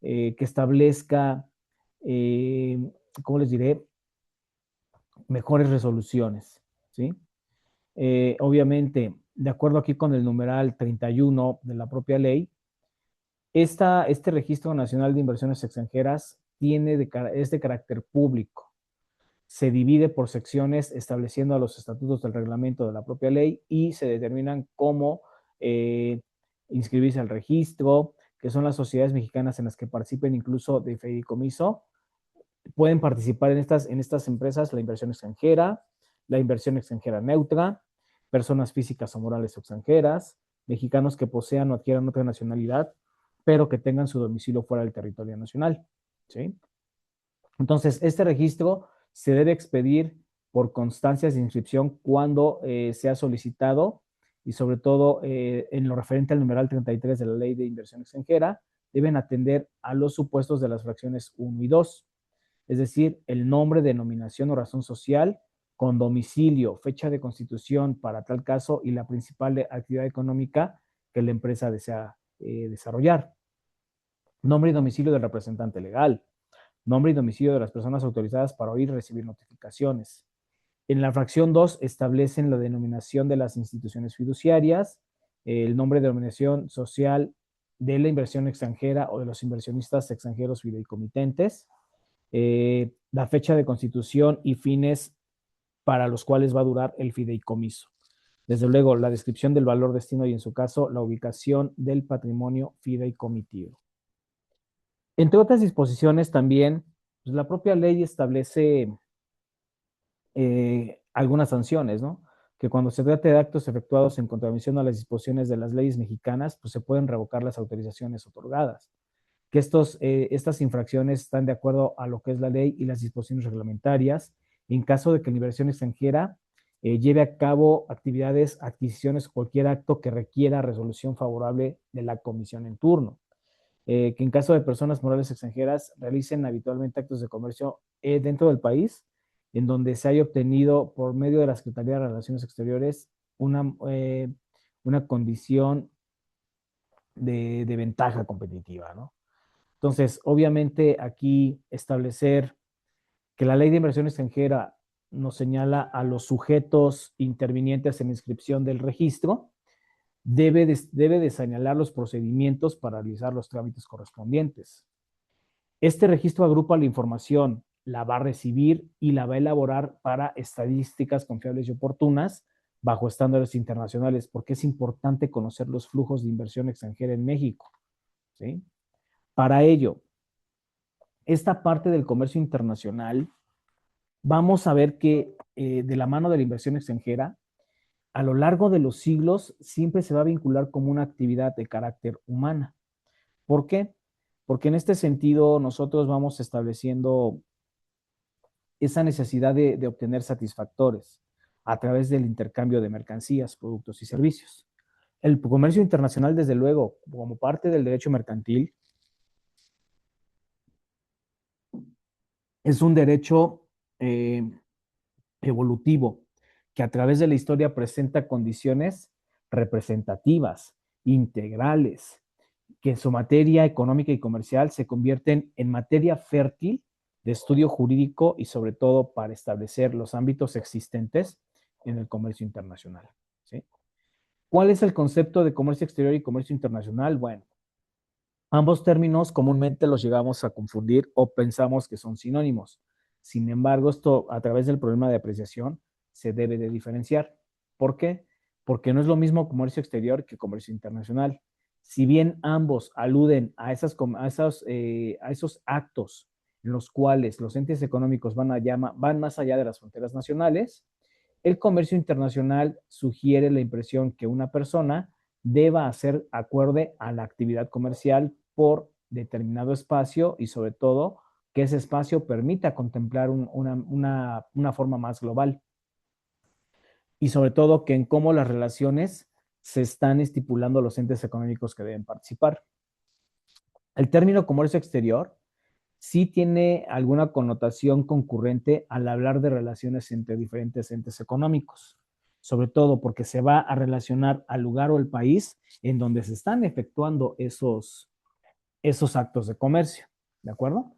que establezca, ¿cómo les diré? Mejores resoluciones, ¿sí? Obviamente, de acuerdo aquí con el numeral 31 de la propia ley, este Registro Nacional de Inversiones Extranjeras es de carácter público. Se divide por secciones estableciendo a los estatutos del reglamento de la propia ley y se determinan cómo inscribirse al registro, que son las sociedades mexicanas en las que participen incluso de fideicomiso. Pueden participar en estas empresas la inversión extranjera neutra, personas físicas o morales extranjeras, mexicanos que posean o adquieran otra nacionalidad, pero que tengan su domicilio fuera del territorio nacional, ¿sí? Entonces, este registro se debe expedir por constancias de inscripción cuando sea solicitado y sobre todo en lo referente al numeral 33 de la Ley de Inversión Extranjera, deben atender a los supuestos de las fracciones 1 y 2, es decir, el nombre, denominación o razón social con domicilio, fecha de constitución para tal caso y la principal actividad económica que la empresa desea desarrollar. Nombre y domicilio del representante legal. Nombre y domicilio de las personas autorizadas para oír y recibir notificaciones. En la fracción 2 establecen la denominación de las instituciones fiduciarias, el nombre de denominación social de la inversión extranjera o de los inversionistas extranjeros fideicomitentes, la fecha de constitución y fines para los cuales va a durar el fideicomiso. Desde luego, la descripción del valor destino y, en su caso, la ubicación del patrimonio fideicomitido. Entre otras disposiciones también, pues, la propia ley establece algunas sanciones, ¿no? Que cuando se trate de actos efectuados en contravención a las disposiciones de las leyes mexicanas, pues se pueden revocar las autorizaciones otorgadas. Que estas infracciones están de acuerdo a lo que es la ley y las disposiciones reglamentarias. En caso de que la inversión extranjera lleve a cabo actividades, adquisiciones o cualquier acto que requiera resolución favorable de la comisión en turno. Que en caso de personas morales extranjeras realicen habitualmente actos de comercio dentro del país, en donde se haya obtenido por medio de la Secretaría de Relaciones Exteriores una condición de ventaja competitiva, ¿no? Entonces, obviamente aquí establecer que la ley de inversión extranjera nos señala a los sujetos intervinientes en la inscripción del registro, debe de señalar los procedimientos para realizar los trámites correspondientes. Este registro agrupa la información, la va a recibir y la va a elaborar para estadísticas confiables y oportunas bajo estándares internacionales, porque es importante conocer los flujos de inversión extranjera en México, ¿sí? Para ello, esta parte del comercio internacional, vamos a ver que de la mano de la inversión extranjera, a lo largo de los siglos siempre se va a vincular como una actividad de carácter humana. ¿Por qué? Porque en este sentido nosotros vamos estableciendo esa necesidad de obtener satisfactores a través del intercambio de mercancías, productos y servicios. El comercio internacional, desde luego, como parte del derecho mercantil, es un derecho evolutivo que a través de la historia presenta condiciones representativas, integrales, que en su materia económica y comercial se convierten en materia fértil de estudio jurídico y sobre todo para establecer los ámbitos existentes en el comercio internacional, ¿sí? ¿Cuál es el concepto de comercio exterior y comercio internacional? Bueno, ambos términos comúnmente los llegamos a confundir o pensamos que son sinónimos. Sin embargo, esto a través del problema de apreciación se debe de diferenciar. ¿Por qué? Porque no es lo mismo comercio exterior que comercio internacional. Si bien ambos aluden a esos actos en los cuales los entes económicos van más allá de las fronteras nacionales, el comercio internacional sugiere la impresión que una persona deba hacer acorde a la actividad comercial por determinado espacio y sobre todo que ese espacio permita contemplar una forma más global. Y sobre todo que en cómo las relaciones se están estipulando los entes económicos que deben participar. El término comercio exterior sí tiene alguna connotación concurrente al hablar de relaciones entre diferentes entes económicos, sobre todo porque se va a relacionar al lugar o el país en donde se están efectuando esos actos de comercio, ¿de acuerdo?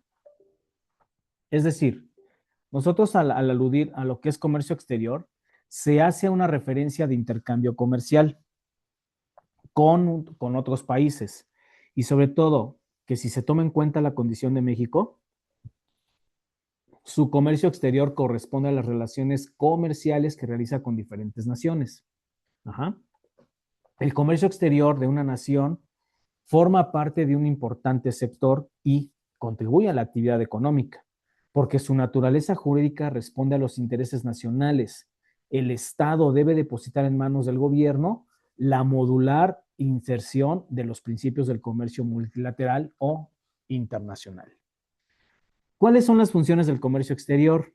Es decir, nosotros al aludir a lo que es comercio exterior, se hace una referencia de intercambio comercial con otros países y sobre todo que si se toma en cuenta la condición de México, su comercio exterior corresponde a las relaciones comerciales que realiza con diferentes naciones. Ajá. El comercio exterior de una nación forma parte de un importante sector y contribuye a la actividad económica, porque su naturaleza jurídica responde a los intereses nacionales. El Estado debe depositar en manos del gobierno la modular inserción de los principios del comercio multilateral o internacional. ¿Cuáles son las funciones del comercio exterior?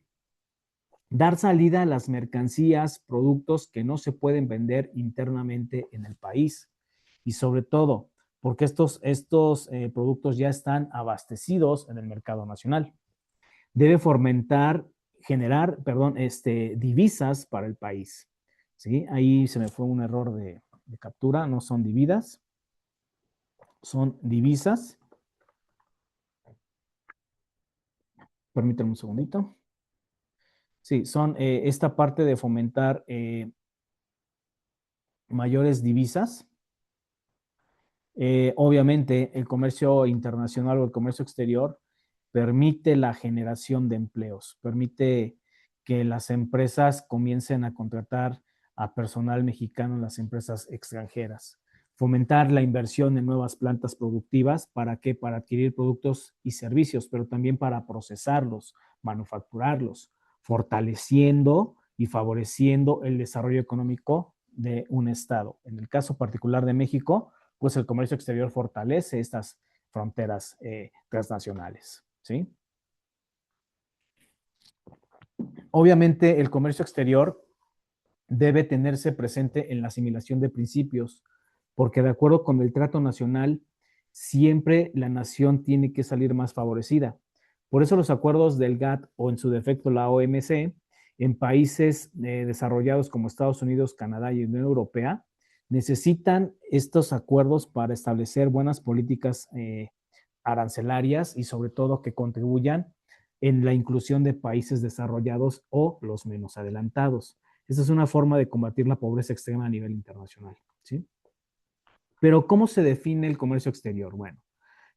dar salida a las mercancías, productos que no se pueden vender internamente en el país. Y sobre todo, porque estos productos ya están abastecidos en el mercado nacional. Debe generar, perdón, divisas para el país. ¿Sí? Ahí se me fue un error de captura, no son dividas, son divisas. Permítanme un segundito. Sí, son esta parte de fomentar mayores divisas. Obviamente, el comercio internacional o el comercio exterior permite la generación de empleos, permite que las empresas comiencen a contratar a personal mexicano en las empresas extranjeras, fomentar la inversión en nuevas plantas productivas, ¿para qué? Para adquirir productos y servicios, pero también para procesarlos, manufacturarlos, fortaleciendo y favoreciendo el desarrollo económico de un estado. En el caso particular de México, pues el comercio exterior fortalece estas fronteras transnacionales, ¿sí? Obviamente el comercio exterior debe tenerse presente en la asimilación de principios, porque de acuerdo con el trato nacional, siempre la nación tiene que salir más favorecida. Por eso los acuerdos del GATT o en su defecto la OMC, en países desarrollados como Estados Unidos, Canadá y Unión Europea, necesitan estos acuerdos para establecer buenas políticas arancelarias y sobre todo que contribuyan en la inclusión de países desarrollados o los menos adelantados. Esta es una forma de combatir la pobreza extrema a nivel internacional, ¿sí? Pero ¿cómo se define el comercio exterior? Bueno,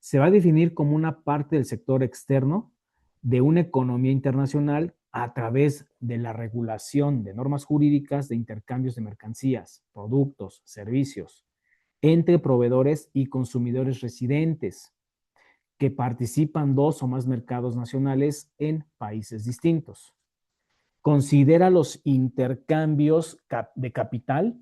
se va a definir como una parte del sector externo de una economía internacional a través de la regulación de normas jurídicas de intercambios de mercancías, productos, servicios entre proveedores y consumidores residentes que participan dos o más mercados nacionales en países distintos. Considera los intercambios de capital.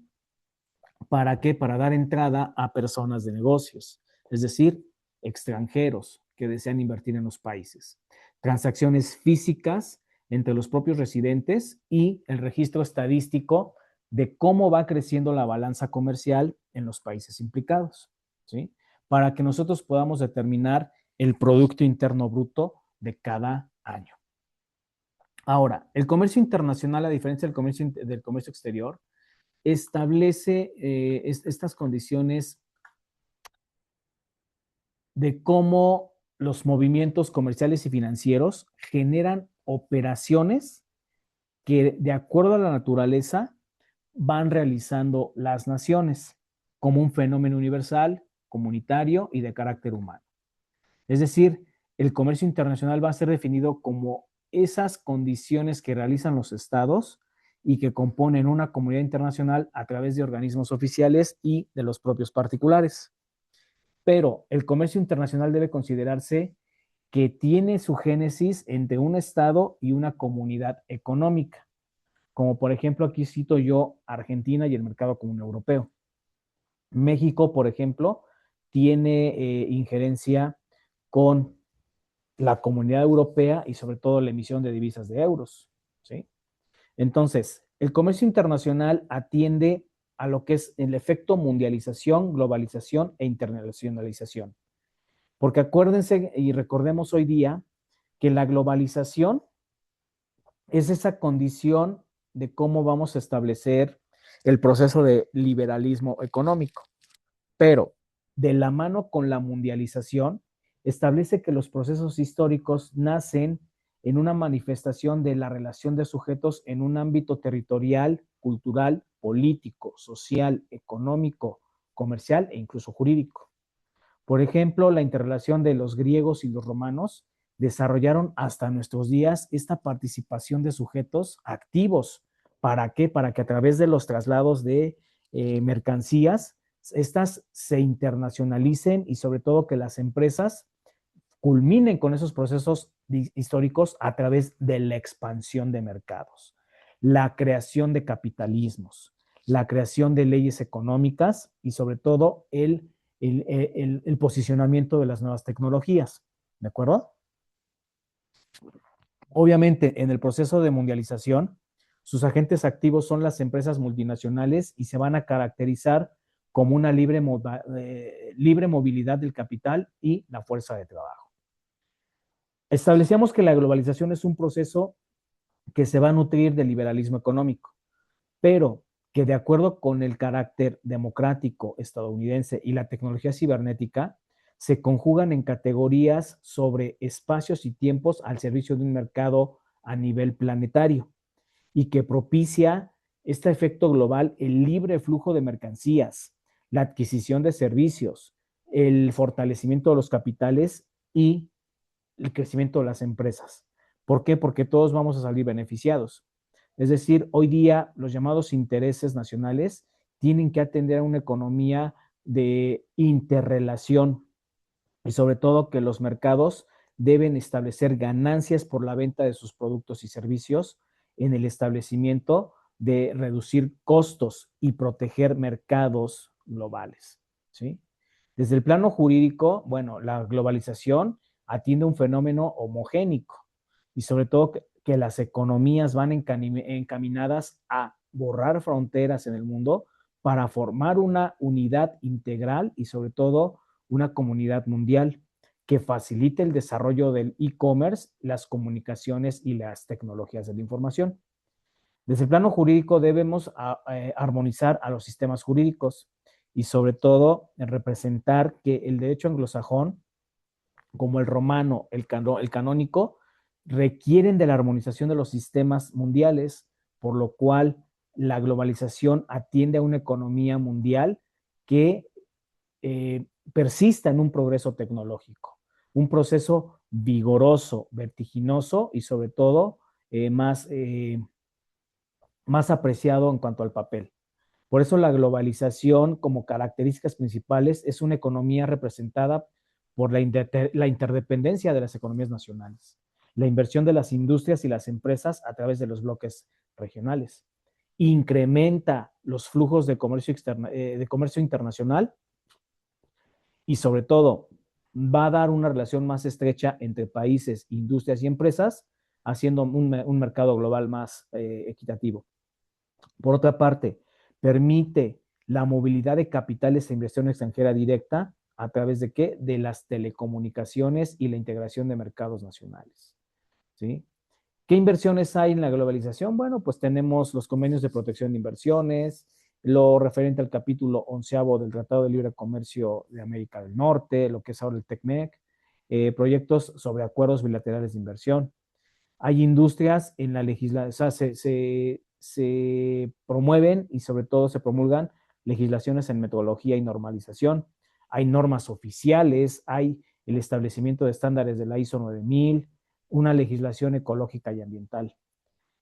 ¿Para qué? Para dar entrada a personas de negocios, es decir, extranjeros que desean invertir en los países. Transacciones físicas entre los propios residentes y el registro estadístico de cómo va creciendo la balanza comercial en los países implicados, ¿sí? Para que nosotros podamos determinar el Producto Interno Bruto de cada año. Ahora, el comercio internacional, a diferencia del comercio exterior, establece estas condiciones de cómo los movimientos comerciales y financieros generan operaciones que, de acuerdo a la naturaleza, van realizando las naciones como un fenómeno universal, comunitario y de carácter humano. Es decir, el comercio internacional va a ser definido como esas condiciones que realizan los estados y que componen una comunidad internacional a través de organismos oficiales y de los propios particulares. Pero el comercio internacional debe considerarse que tiene su génesis entre un estado y una comunidad económica, como por ejemplo aquí cito yo Argentina y el mercado común europeo. México, por ejemplo, tiene injerencia con la comunidad europea y sobre todo la emisión de divisas de euros, ¿sí? Entonces, el comercio internacional atiende a lo que es el efecto mundialización, globalización e internacionalización. Porque acuérdense y recordemos hoy día que la globalización es esa condición de cómo vamos a establecer el proceso de liberalismo económico. Pero de la mano con la mundialización, establece que los procesos históricos nacen en una manifestación de la relación de sujetos en un ámbito territorial, cultural, político, social, económico, comercial e incluso jurídico. Por ejemplo, la interrelación de los griegos y los romanos desarrollaron hasta nuestros días esta participación de sujetos activos. ¿Para qué? Para que a través de los traslados de mercancías, estas se internacionalicen y sobre todo que las empresas culminen con esos procesos históricos a través de la expansión de mercados, la creación de capitalismos, la creación de leyes económicas y sobre todo el posicionamiento de las nuevas tecnologías. ¿De acuerdo? Obviamente, en el proceso de mundialización, sus agentes activos son las empresas multinacionales y se van a caracterizar como una libre movilidad del capital y la fuerza de trabajo. Establecíamos que la globalización es un proceso que se va a nutrir del liberalismo económico, pero que de acuerdo con el carácter democrático estadounidense y la tecnología cibernética, se conjugan en categorías sobre espacios y tiempos al servicio de un mercado a nivel planetario y que propicia este efecto global el libre flujo de mercancías, la adquisición de servicios, el fortalecimiento de los capitales y el crecimiento de las empresas. ¿Por qué? Porque todos vamos a salir beneficiados. Es decir, hoy día los llamados intereses nacionales tienen que atender a una economía de interrelación y sobre todo que los mercados deben establecer ganancias por la venta de sus productos y servicios en el establecimiento de reducir costos y proteger mercados globales, ¿sí? Desde el plano jurídico, bueno, la globalización atiende un fenómeno homogénico y sobre todo que las economías van encaminadas a borrar fronteras en el mundo para formar una unidad integral y sobre todo una comunidad mundial que facilite el desarrollo del e-commerce, las comunicaciones y las tecnologías de la información. Desde el plano jurídico debemos armonizar a los sistemas jurídicos y sobre todo representar que el derecho anglosajón, como el romano, el canónico, requieren de la armonización de los sistemas mundiales, por lo cual la globalización atiende a una economía mundial que persista en un progreso tecnológico, un proceso vigoroso, vertiginoso y sobre todo más apreciado en cuanto al papel. Por eso la globalización como características principales es una economía representada por la interdependencia de las economías nacionales, la inversión de las industrias y las empresas a través de los bloques regionales, incrementa los flujos de comercio internacional y sobre todo va a dar una relación más estrecha entre países, industrias y empresas, haciendo un mercado global más equitativo. Por otra parte, permite la movilidad de capitales e inversión extranjera directa a través de qué? De las telecomunicaciones y la integración de mercados nacionales. ¿Sí? ¿Qué inversiones hay en la globalización? Bueno, pues tenemos los convenios de protección de inversiones, lo referente al capítulo 11 del Tratado de Libre Comercio de América del Norte, lo que es ahora el TECMEC, proyectos sobre acuerdos bilaterales de inversión. Hay industrias en la legislación, o sea, se promueven y sobre todo se promulgan legislaciones en metodología y normalización. Hay normas oficiales, hay el establecimiento de estándares de la ISO 9000, una legislación ecológica y ambiental.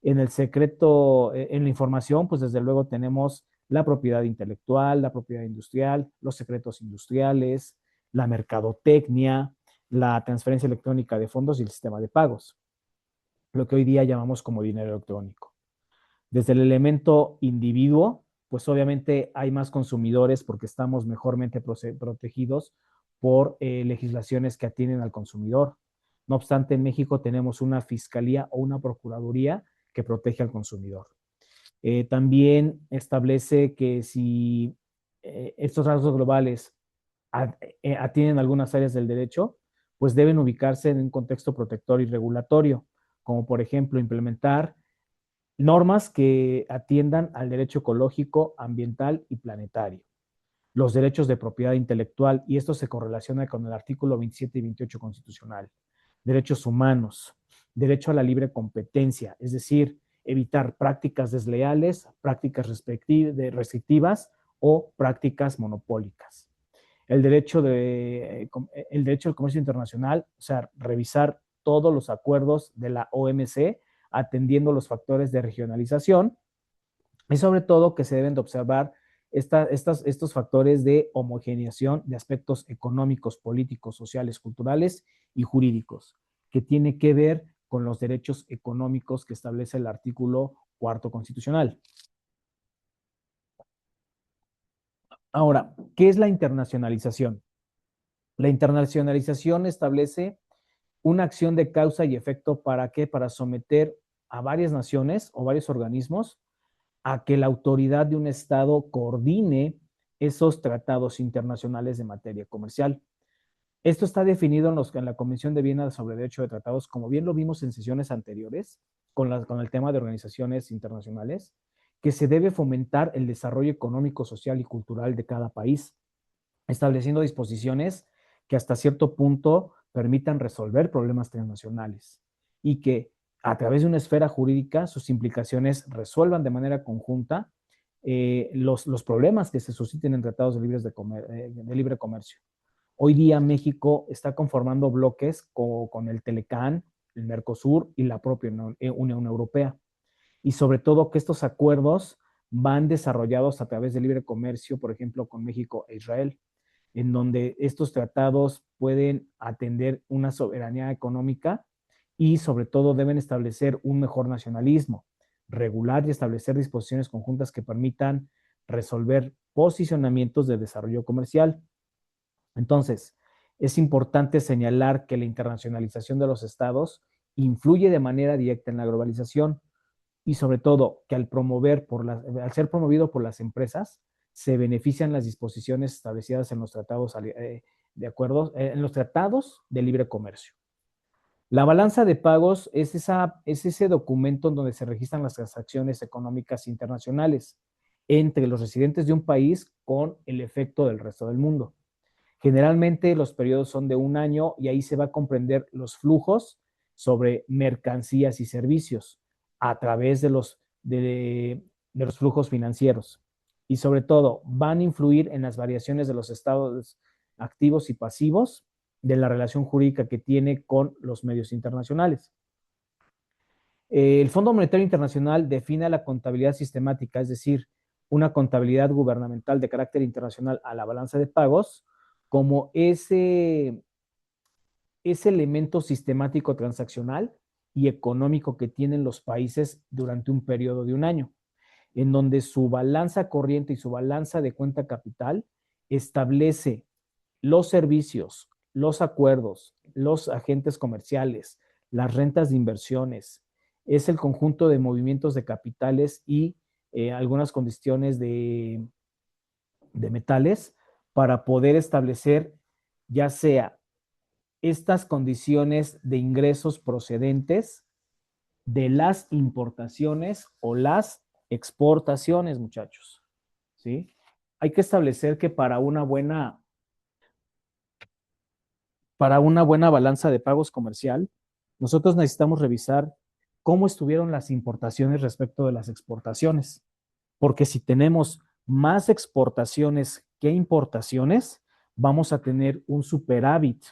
En el secreto, en la información, pues desde luego tenemos la propiedad intelectual, la propiedad industrial, los secretos industriales, la mercadotecnia, la transferencia electrónica de fondos y el sistema de pagos, lo que hoy día llamamos como dinero electrónico. Desde el elemento individuo, pues obviamente hay más consumidores porque estamos mejormente protegidos por legislaciones que atienden al consumidor. No obstante, en México tenemos una fiscalía o una procuraduría que protege al consumidor. También establece que si estos rasgos globales atienden algunas áreas del derecho, pues deben ubicarse en un contexto protector y regulatorio, como por ejemplo implementar normas que atiendan al derecho ecológico, ambiental y planetario, los derechos de propiedad intelectual, y esto se correlaciona con el artículo 27 y 28 constitucional, derechos humanos, derecho a la libre competencia, es decir, evitar prácticas desleales, prácticas restrictivas o prácticas monopólicas. El derecho al comercio internacional, o sea, revisar todos los acuerdos de la OMC atendiendo los factores de regionalización y sobre todo que se deben de observar estos factores de homogeneización de aspectos económicos, políticos, sociales, culturales y jurídicos, que tiene que ver con los derechos económicos que establece el artículo 4 constitucional. Ahora, ¿qué es la internacionalización? La internacionalización establece una acción de causa y efecto. ¿Para qué? Para someter a varias naciones o varios organismos a que la autoridad de un Estado coordine esos tratados internacionales de materia comercial. Esto está definido en la Convención de Viena sobre Derecho de Tratados, como bien lo vimos en sesiones anteriores, con el tema de organizaciones internacionales, que se debe fomentar el desarrollo económico, social y cultural de cada país, estableciendo disposiciones que hasta cierto punto permitan resolver problemas transnacionales y que a través de una esfera jurídica sus implicaciones resuelvan de manera conjunta los problemas que se susciten en tratados de libre comercio. Hoy día México está conformando bloques con el Telecán, el Mercosur y la propia Unión Europea. Y sobre todo que estos acuerdos van desarrollados a través del libre comercio, por ejemplo, con México e Israel, en donde estos tratados pueden atender una soberanía económica y sobre todo deben establecer un mejor nacionalismo, regular y establecer disposiciones conjuntas que permitan resolver posicionamientos de desarrollo comercial. Entonces, es importante señalar que la internacionalización de los estados influye de manera directa en la globalización y sobre todo que al ser promovido por las empresas, se benefician las disposiciones establecidas en los tratados en los tratados de libre comercio. La balanza de pagos es ese documento en donde se registran las transacciones económicas internacionales entre los residentes de un país con el efecto del resto del mundo. Generalmente los periodos son de un año y ahí se va a comprender los flujos sobre mercancías y servicios a través de los flujos financieros. Y sobre todo van a influir en las variaciones de los estados activos y pasivos de la relación jurídica que tiene con los medios internacionales. El Fondo Monetario Internacional define la contabilidad sistemática, es decir, una contabilidad gubernamental de carácter internacional a la balanza de pagos, como ese elemento sistemático transaccional y económico que tienen los países durante un periodo de un año, en donde su balanza corriente y su balanza de cuenta capital establece los servicios, los acuerdos, los agentes comerciales, las rentas de inversiones, es el conjunto de movimientos de capitales y algunas condiciones de metales para poder establecer ya sea estas condiciones de ingresos procedentes de las importaciones o las exportaciones, muchachos. ¿Sí? Hay que establecer que para una buena balanza de pagos comercial, nosotros necesitamos revisar cómo estuvieron las importaciones respecto de las exportaciones. Porque si tenemos más exportaciones que importaciones, vamos a tener un superávit,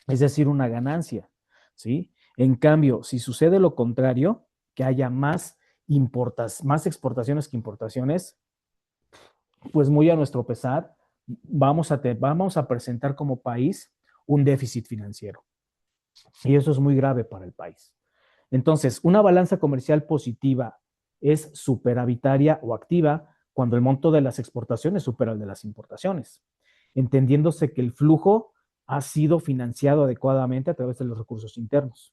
es decir, una ganancia, ¿sí? En cambio, si sucede lo contrario, que haya más exportaciones que importaciones, pues muy a nuestro pesar, vamos a presentar como país un déficit financiero. Y eso es muy grave para el país. Entonces, una balanza comercial positiva es superavitaria o activa cuando el monto de las exportaciones supera el de las importaciones, entendiéndose que el flujo ha sido financiado adecuadamente a través de los recursos internos.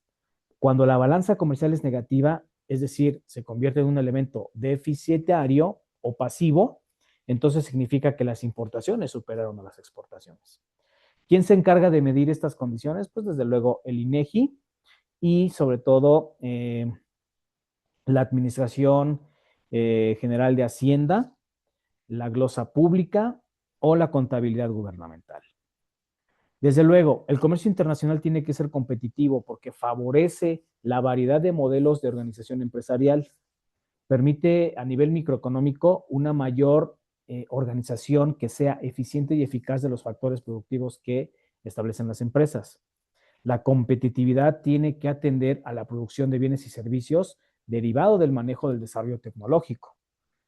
Cuando la balanza comercial es negativa, es decir, se convierte en un elemento deficitario o pasivo, entonces significa que las importaciones superaron a las exportaciones. ¿Quién se encarga de medir estas condiciones? Pues desde luego el INEGI y sobre todo la Administración General de Hacienda, la glosa pública o la contabilidad gubernamental. Desde luego, el comercio internacional tiene que ser competitivo porque favorece la variedad de modelos de organización empresarial, permite a nivel microeconómico una mayor organización que sea eficiente y eficaz de los factores productivos que establecen las empresas. La competitividad tiene que atender a la producción de bienes y servicios derivado del manejo del desarrollo tecnológico,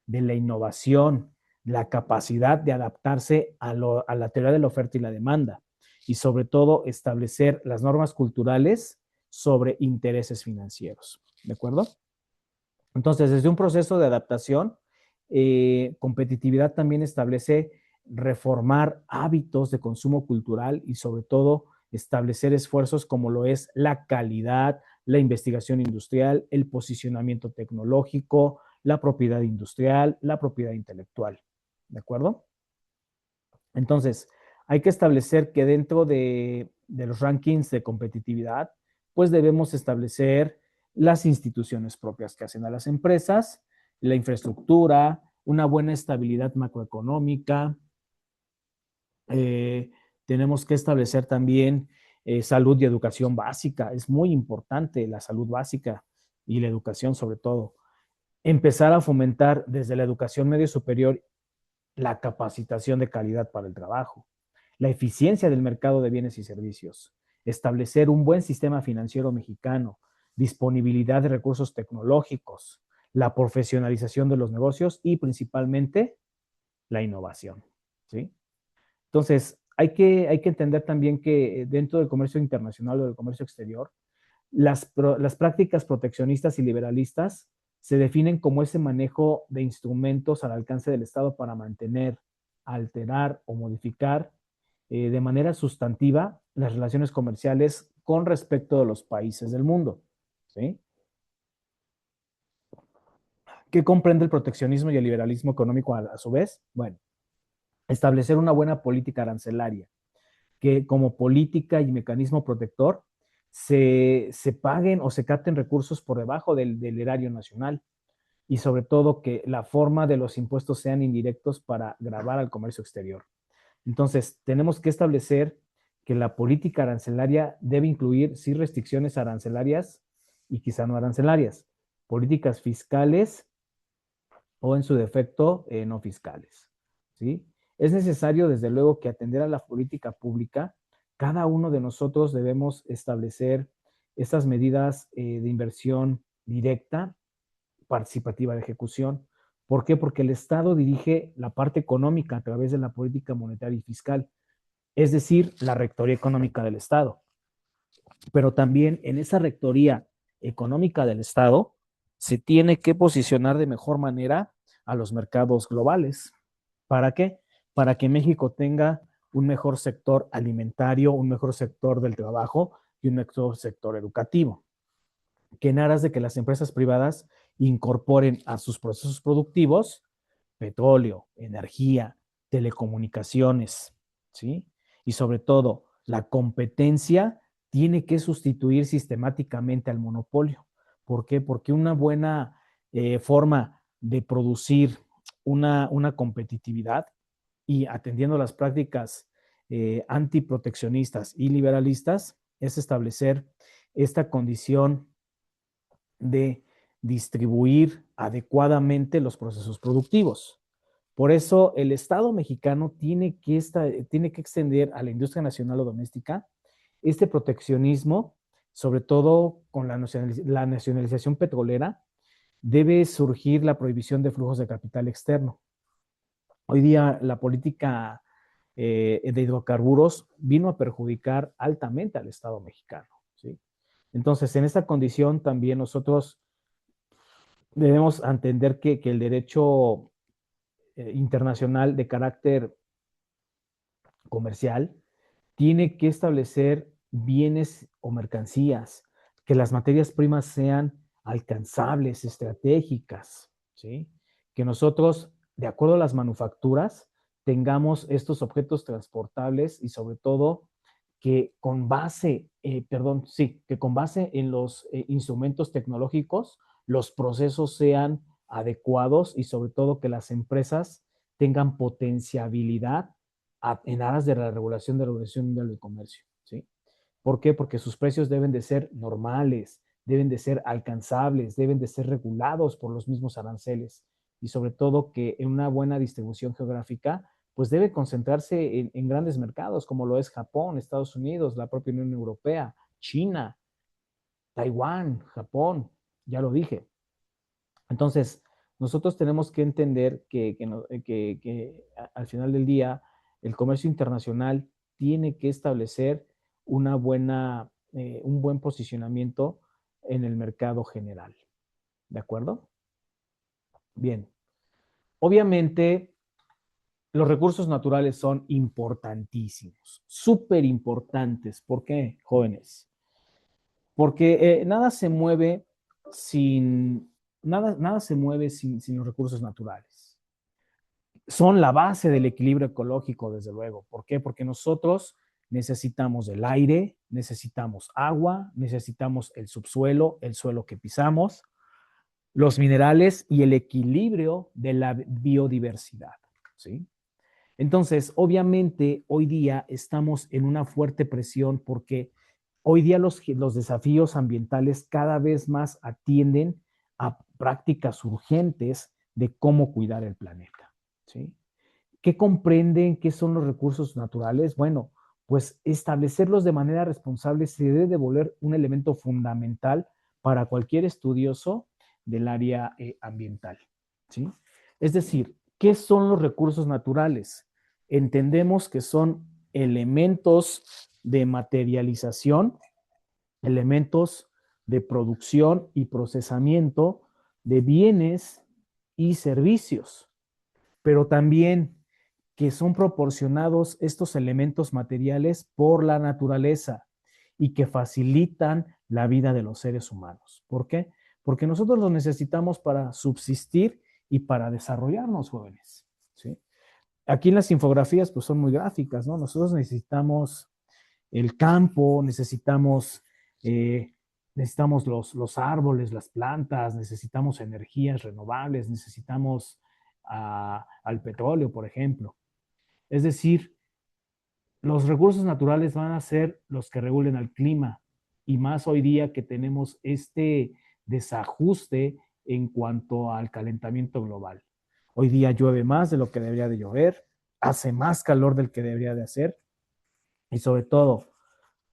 de la innovación, la capacidad de adaptarse a la teoría de la oferta y la demanda y sobre todo establecer las normas culturales sobre intereses financieros. ¿De acuerdo? Entonces, desde un proceso de adaptación, competitividad también establece reformar hábitos de consumo cultural y sobre todo establecer esfuerzos como lo es la calidad, la investigación industrial, el posicionamiento tecnológico, la propiedad industrial, la propiedad intelectual. ¿De acuerdo? Entonces, hay que establecer que dentro de los rankings de competitividad, pues debemos establecer las instituciones propias que hacen a las empresas, la infraestructura, una buena estabilidad macroeconómica. Tenemos que establecer también salud y educación básica. Es muy importante la salud básica y la educación sobre todo. Empezar a fomentar desde la educación medio superior la capacitación de calidad para el trabajo, la eficiencia del mercado de bienes y servicios, establecer un buen sistema financiero mexicano, disponibilidad de recursos tecnológicos, la profesionalización de los negocios y principalmente la innovación. ¿Sí? Entonces, hay que entender también que dentro del comercio internacional o del comercio exterior, las prácticas proteccionistas y liberalistas se definen como ese manejo de instrumentos al alcance del Estado para mantener, alterar o modificar de manera sustantiva las relaciones comerciales con respecto de los países del mundo. ¿Sí? ¿Qué comprende el proteccionismo y el liberalismo económico a su vez? Bueno, establecer una buena política arancelaria que como política y mecanismo protector se paguen o se capten recursos por debajo del erario nacional y sobre todo que la forma de los impuestos sean indirectos para gravar al comercio exterior. Entonces, tenemos que establecer que la política arancelaria debe incluir, sí, restricciones arancelarias y quizá no arancelarias, políticas fiscales o en su defecto no fiscales. ¿Sí? Es necesario, desde luego, que atender a la política pública, cada uno de nosotros debemos establecer estas medidas de inversión directa, participativa de ejecución. ¿Por qué? Porque el Estado dirige la parte económica a través de la política monetaria y fiscal, es decir, la rectoría económica del Estado. Pero también en esa rectoría económica del Estado se tiene que posicionar de mejor manera a los mercados globales. ¿Para qué? Para que México tenga un mejor sector alimentario, un mejor sector del trabajo y un mejor sector educativo. Que en aras de que las empresas privadas incorporen a sus procesos productivos petróleo, energía, telecomunicaciones, ¿sí? Y sobre todo, la competencia tiene que sustituir sistemáticamente al monopolio. ¿Por qué? Porque una buena forma de producir una competitividad y atendiendo las prácticas antiproteccionistas y liberalistas es establecer esta condición de distribuir adecuadamente los procesos productivos. Por eso el Estado mexicano tiene que extender a la industria nacional o doméstica este proteccionismo, sobre todo con la nacionalización petrolera, debe surgir la prohibición de flujos de capital externo. Hoy día la política de hidrocarburos vino a perjudicar altamente al Estado mexicano. ¿Sí? Entonces, en esta condición también nosotros debemos entender que el derecho internacional de carácter comercial tiene que establecer bienes o mercancías, que las materias primas sean alcanzables, estratégicas, ¿sí? Que nosotros, de acuerdo a las manufacturas, tengamos estos objetos transportables y sobre todo que con base, que con base en los instrumentos tecnológicos, los procesos sean adecuados y sobre todo que las empresas tengan potenciabilidad en aras de la regulación de la Organización Mundial del Comercio. ¿Sí? ¿Por qué? Porque sus precios deben de ser normales, deben de ser alcanzables, deben de ser regulados por los mismos aranceles y sobre todo que en una buena distribución geográfica pues debe concentrarse en grandes mercados como lo es Japón, Estados Unidos, la propia Unión Europea, China, Taiwán, Japón, ya lo dije. Entonces, nosotros tenemos que entender que al final del día el comercio internacional tiene que establecer un buen posicionamiento en el mercado general. ¿De acuerdo? Bien. Obviamente, los recursos naturales son importantísimos, súper importantes. ¿Por qué, jóvenes? Porque nada se mueve nada se mueve sin los recursos naturales. Son la base del equilibrio ecológico, desde luego. ¿Por qué? Porque nosotros necesitamos el aire, necesitamos agua, necesitamos el subsuelo, el suelo que pisamos, los minerales y el equilibrio de la biodiversidad, ¿sí? Entonces, obviamente, hoy día estamos en una fuerte presión porque hoy día los desafíos ambientales cada vez más atienden a prácticas urgentes de cómo cuidar el planeta, ¿sí? ¿Qué comprenden? ¿Qué son los recursos naturales? Bueno, pues establecerlos de manera responsable se debe de volver un elemento fundamental para cualquier estudioso del área ambiental, ¿sí? Es decir, ¿qué son los recursos naturales? Entendemos que son elementos de materialización, elementos de producción y procesamiento de bienes y servicios, pero también que son proporcionados estos elementos materiales por la naturaleza y que facilitan la vida de los seres humanos. ¿Por qué? Porque nosotros los necesitamos para subsistir y para desarrollarnos, jóvenes, ¿sí? Aquí en las infografías pues son muy gráficas, ¿no? Nosotros necesitamos el campo, necesitamos los árboles, las plantas, necesitamos energías renovables, necesitamos al petróleo, por ejemplo. Es decir, los recursos naturales van a ser los que regulen al clima y más hoy día que tenemos este desajuste en cuanto al calentamiento global. Hoy día llueve más de lo que debería de llover, hace más calor del que debería de hacer y sobre todo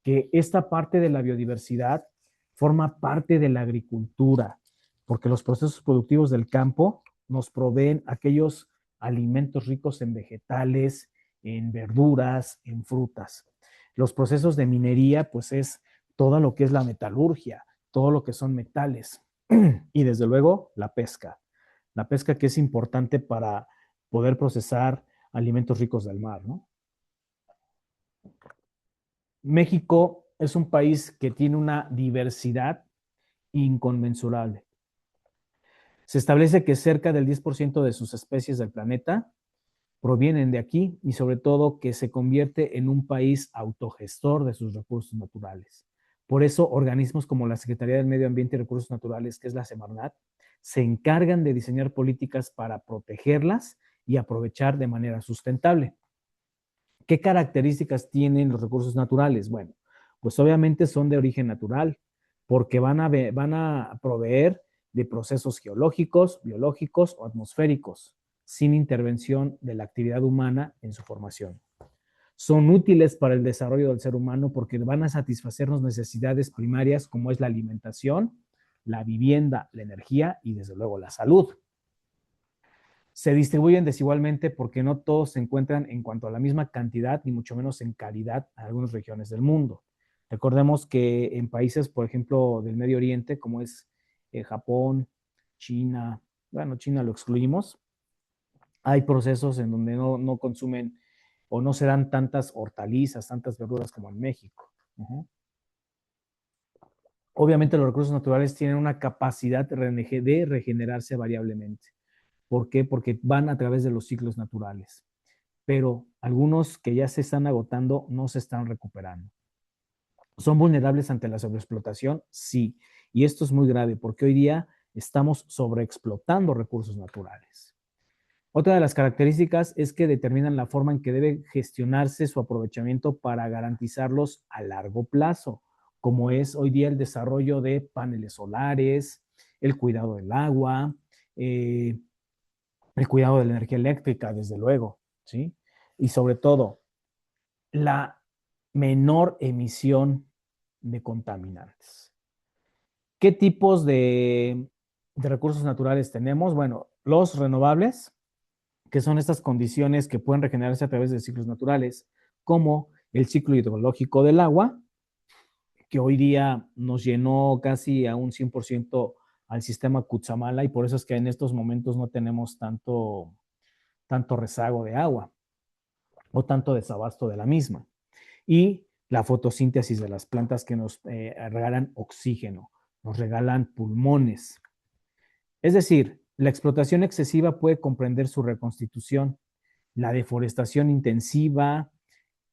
que esta parte de la biodiversidad forma parte de la agricultura, porque los procesos productivos del campo nos proveen aquellos alimentos ricos en vegetales, en verduras, en frutas. Los procesos de minería, pues es todo lo que es la metalurgia, todo lo que son metales y desde luego la pesca. La pesca que es importante para poder procesar alimentos ricos del mar, ¿no? México es un país que tiene una diversidad inconmensurable. Se establece que cerca del 10% de sus especies del planeta provienen de aquí y sobre todo que se convierte en un país autogestor de sus recursos naturales. Por eso, organismos como la Secretaría del Medio Ambiente y Recursos Naturales, que es la Semarnat, se encargan de diseñar políticas para protegerlas y aprovechar de manera sustentable. ¿Qué características tienen los recursos naturales? Bueno, pues obviamente son de origen natural, porque van a proveer de procesos geológicos, biológicos o atmosféricos, sin intervención de la actividad humana en su formación. Son útiles para el desarrollo del ser humano porque van a satisfacernos necesidades primarias como es la alimentación, la vivienda, la energía y desde luego la salud. Se distribuyen desigualmente porque no todos se encuentran en cuanto a la misma cantidad, ni mucho menos en calidad en algunas regiones del mundo. Recordemos que en países, por ejemplo, del Medio Oriente, como es Japón, China, bueno, China lo excluimos, hay procesos en donde no consumen o no se dan tantas hortalizas, tantas verduras como en México. Obviamente los recursos naturales tienen una capacidad de regenerarse variablemente. ¿Por qué? Porque van a través de los ciclos naturales. Pero algunos que ya se están agotando no se están recuperando. ¿Son vulnerables ante la sobreexplotación? Sí. Y esto es muy grave porque hoy día estamos sobreexplotando recursos naturales. Otra de las características es que determinan la forma en que debe gestionarse su aprovechamiento para garantizarlos a largo plazo, como es hoy día el desarrollo de paneles solares, el cuidado del agua, el cuidado de la energía eléctrica, desde luego, ¿sí? Y sobre todo, la menor emisión de contaminantes. ¿Qué tipos de recursos naturales tenemos? Bueno, los renovables, que son estas condiciones que pueden regenerarse a través de ciclos naturales, como el ciclo hidrológico del agua, que hoy día nos llenó casi a un 100% al sistema Cutzamala y por eso es que en estos momentos no tenemos tanto rezago de agua o tanto desabasto de la misma. Y la fotosíntesis de las plantas que nos regalan oxígeno, nos regalan pulmones. Es decir, la explotación excesiva puede comprender su reconstitución. La deforestación intensiva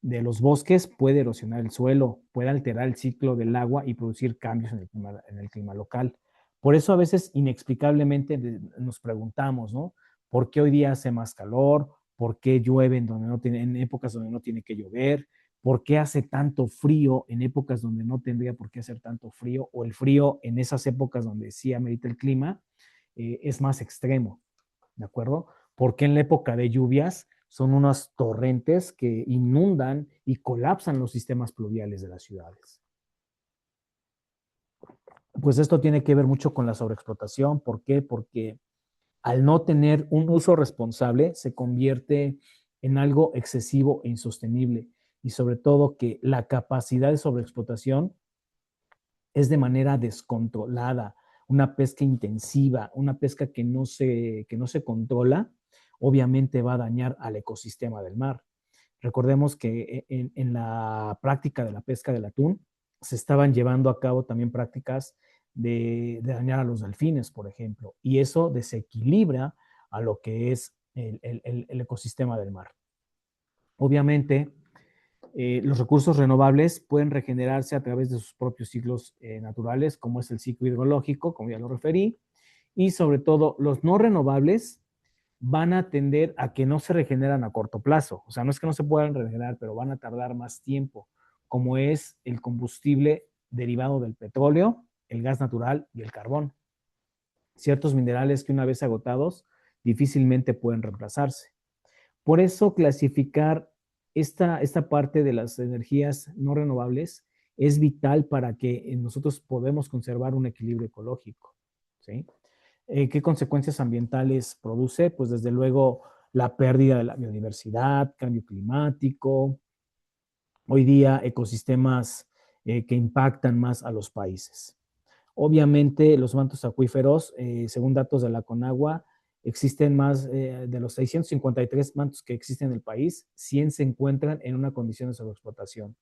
de los bosques puede erosionar el suelo, puede alterar el ciclo del agua y producir cambios en el clima local. Por eso a veces inexplicablemente nos preguntamos, ¿no? ¿Por qué hoy día hace más calor? ¿Por qué llueve en épocas donde no tiene que llover? ¿Por qué hace tanto frío en épocas donde no tendría por qué hacer tanto frío? O el frío en esas épocas donde sí amerita el clima es más extremo, ¿de acuerdo? Porque en la época de lluvias son unos torrentes que inundan y colapsan los sistemas pluviales de las ciudades. Pues esto tiene que ver mucho con la sobreexplotación. ¿Por qué? Porque al no tener un uso responsable se convierte en algo excesivo e insostenible. Y sobre todo que la capacidad de sobreexplotación es de manera descontrolada, una pesca intensiva, una pesca que no se controla, obviamente va a dañar al ecosistema del mar. Recordemos que en la práctica de la pesca del atún se estaban llevando a cabo también prácticas de dañar a los delfines, por ejemplo, y eso desequilibra a lo que es el ecosistema del mar. Obviamente, los recursos renovables pueden regenerarse a través de sus propios ciclos naturales, como es el ciclo hidrológico, como ya lo referí, y sobre todo los no renovables van a tender a que no se regeneran a corto plazo. O sea, no es que no se puedan regenerar, pero van a tardar más tiempo, como es el combustible derivado del petróleo, el gas natural y el carbón. Ciertos minerales que una vez agotados difícilmente pueden reemplazarse. Por eso clasificar esta parte de las energías no renovables es vital para que nosotros podamos conservar un equilibrio ecológico, ¿sí? ¿Qué consecuencias ambientales produce? Pues desde luego la pérdida de la biodiversidad, cambio climático, hoy día ecosistemas que impactan más a los países. Obviamente los mantos acuíferos, según datos de la Conagua, existen más de los 653 mantos que existen en el país, 100 se encuentran en una condición de sobreexplotación.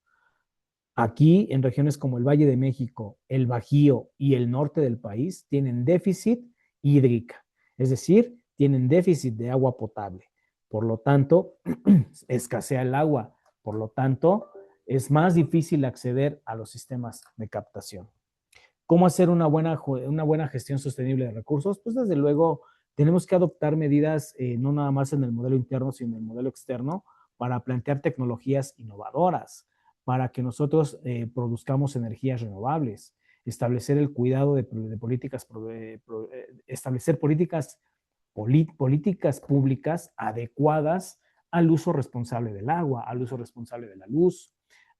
Aquí, en regiones como el Valle de México, el Bajío y el norte del país, tienen déficit hídrica, es decir, tienen déficit de agua potable. Por lo tanto, escasea el agua. Por lo tanto, es más difícil acceder a los sistemas de captación. ¿Cómo hacer una buena gestión sostenible de recursos? Pues desde luego tenemos que adoptar medidas no nada más en el modelo interno, sino en el modelo externo para plantear tecnologías innovadoras, para que nosotros produzcamos energías renovables, establecer el cuidado de políticas, establecer políticas públicas adecuadas al uso responsable del agua, al uso responsable de la luz,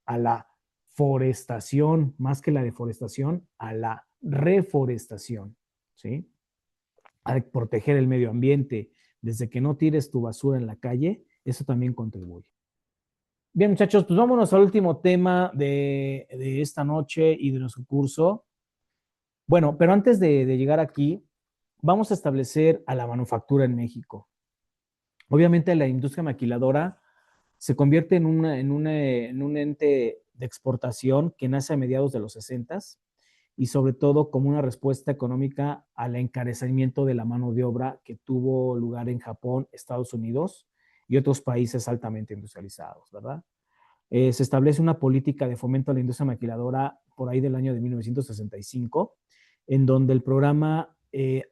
a la forestación, más que la deforestación, a la reforestación, ¿sí? A proteger el medio ambiente, desde que no tires tu basura en la calle, eso también contribuye. Bien, muchachos, pues vámonos al último tema de esta noche y de nuestro curso. Bueno, pero antes de llegar aquí, vamos a establecer a la manufactura en México. Obviamente la industria maquiladora se convierte en un ente de exportación que nace a mediados de los 60 y sobre todo como una respuesta económica al encarecimiento de la mano de obra que tuvo lugar en Japón, Estados Unidos y otros países altamente industrializados, ¿verdad? Se establece una política de fomento a la industria maquiladora por ahí del año de 1965, en donde el programa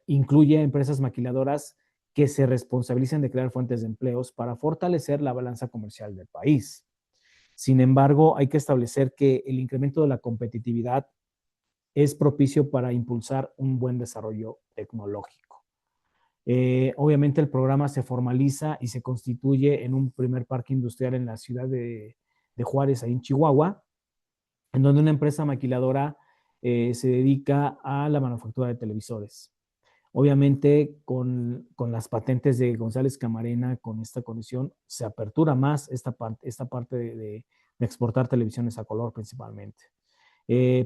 incluye empresas maquiladoras que se responsabilizan de crear fuentes de empleos para fortalecer la balanza comercial del país. Sin embargo, hay que establecer que el incremento de la competitividad es propicio para impulsar un buen desarrollo tecnológico. Obviamente el programa se formaliza y se constituye en un primer parque industrial en la ciudad de Juárez, ahí en Chihuahua, en donde una empresa maquiladora se dedica a la manufactura de televisores. Obviamente, con las patentes de González Camarena, con esta condición, se apertura más esta parte de exportar televisiones a color principalmente.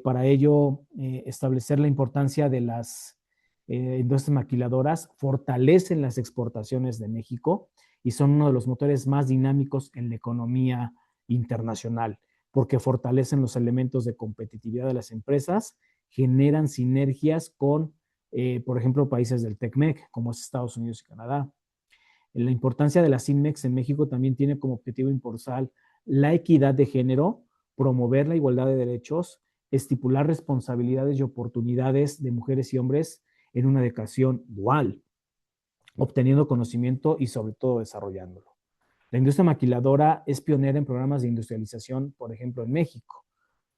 Para ello, establecer la importancia de las industrias maquiladoras fortalecen las exportaciones de México y son uno de los motores más dinámicos en la economía internacional, porque fortalecen los elementos de competitividad de las empresas, generan sinergias con, por ejemplo, países del TECMEC, como es Estados Unidos y Canadá. La importancia de la CINMEX en México también tiene como objetivo impulsar la equidad de género, promover la igualdad de derechos, estipular responsabilidades y oportunidades de mujeres y hombres en una educación dual, obteniendo conocimiento y sobre todo desarrollándolo. La industria maquiladora es pionera en programas de industrialización, por ejemplo, en México.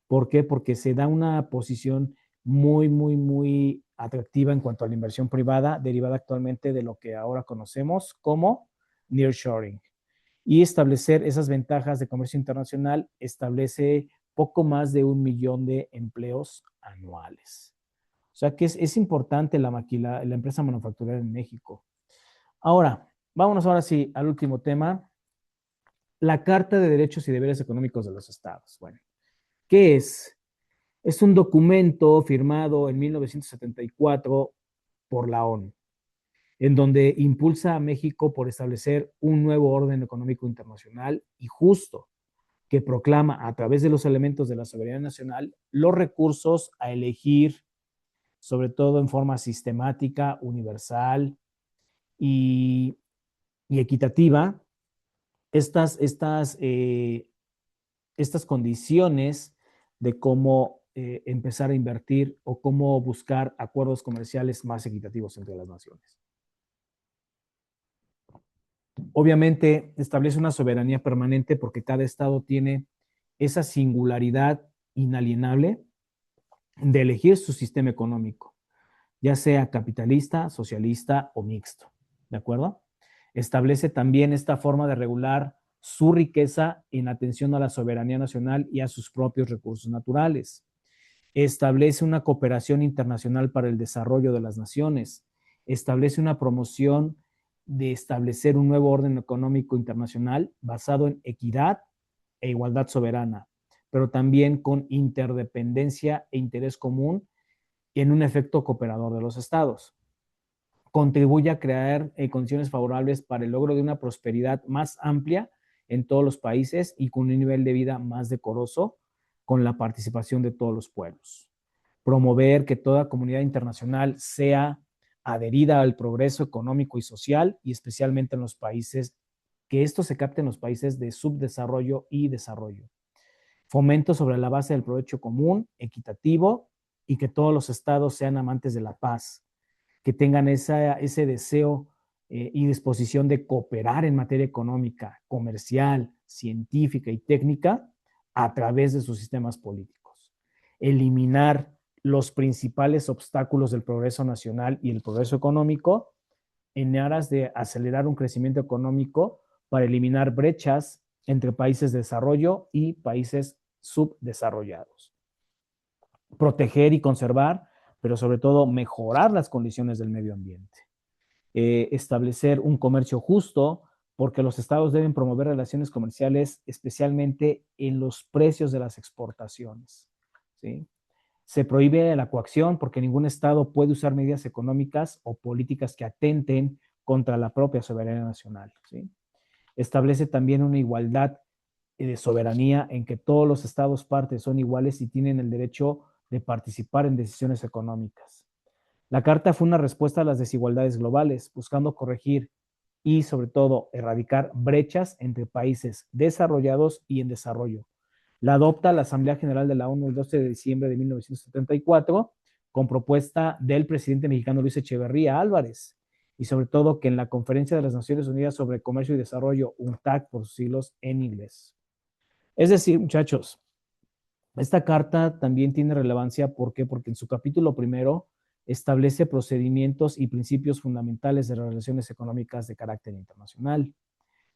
¿Por qué? Porque se da una posición muy atractiva en cuanto a la inversión privada, derivada actualmente de lo que ahora conocemos como nearshoring. Y establecer esas ventajas de comercio internacional establece poco más de 1 millón de empleos anuales. O sea que es importante la empresa manufacturera en México. Ahora, vámonos ahora sí al último tema, la Carta de Derechos y Deberes Económicos de los Estados. Bueno, ¿qué es? Es un documento firmado en 1974 por la ONU, en donde impulsa a México por establecer un nuevo orden económico internacional y justo, que proclama a través de los elementos de la soberanía nacional los recursos a elegir, sobre todo en forma sistemática, universal y equitativa, estas condiciones de cómo empezar a invertir o cómo buscar acuerdos comerciales más equitativos entre las naciones. Obviamente establece una soberanía permanente porque cada estado tiene esa singularidad inalienable de elegir su sistema económico, ya sea capitalista, socialista o mixto. ¿De acuerdo? Establece también esta forma de regular su riqueza en atención a la soberanía nacional y a sus propios recursos naturales. Establece una cooperación internacional para el desarrollo de las naciones. Establece una promoción de establecer un nuevo orden económico internacional basado en equidad e igualdad soberana, pero también con interdependencia e interés común en un efecto cooperador de los estados. Contribuye a crear condiciones favorables para el logro de una prosperidad más amplia en todos los países y con un nivel de vida más decoroso con la participación de todos los pueblos. Promover que toda comunidad internacional sea adherida al progreso económico y social y especialmente en los países, que esto se capte en los países de subdesarrollo y desarrollo. Fomento sobre la base del provecho común, equitativo y que todos los estados sean amantes de la paz, que tengan ese deseo y disposición de cooperar en materia económica, comercial, científica y técnica a través de sus sistemas políticos. Eliminar los principales obstáculos del progreso nacional y el progreso económico en aras de acelerar un crecimiento económico para eliminar brechas entre países de desarrollo y países subdesarrollados. Proteger y conservar, pero sobre todo mejorar las condiciones del medio ambiente. Establecer un comercio justo, porque los estados deben promover relaciones comerciales, especialmente en los precios de las exportaciones. ¿Sí? Se prohíbe la coacción porque ningún estado puede usar medidas económicas o políticas que atenten contra la propia soberanía nacional. ¿Sí? Establece también una igualdad de soberanía en que todos los estados partes son iguales y tienen el derecho de participar en decisiones económicas. La Carta fue una respuesta a las desigualdades globales, buscando corregir y, sobre todo, erradicar brechas entre países desarrollados y en desarrollo. La adopta la Asamblea General de la ONU el 12 de diciembre de 1974 con propuesta del presidente mexicano Luis Echeverría Álvarez y sobre todo que en la Conferencia de las Naciones Unidas sobre Comercio y Desarrollo, UNCTAD por sus siglos en inglés. Es decir, muchachos, esta carta también tiene relevancia, ¿por qué? Porque en su capítulo primero establece procedimientos y principios fundamentales de las relaciones económicas de carácter internacional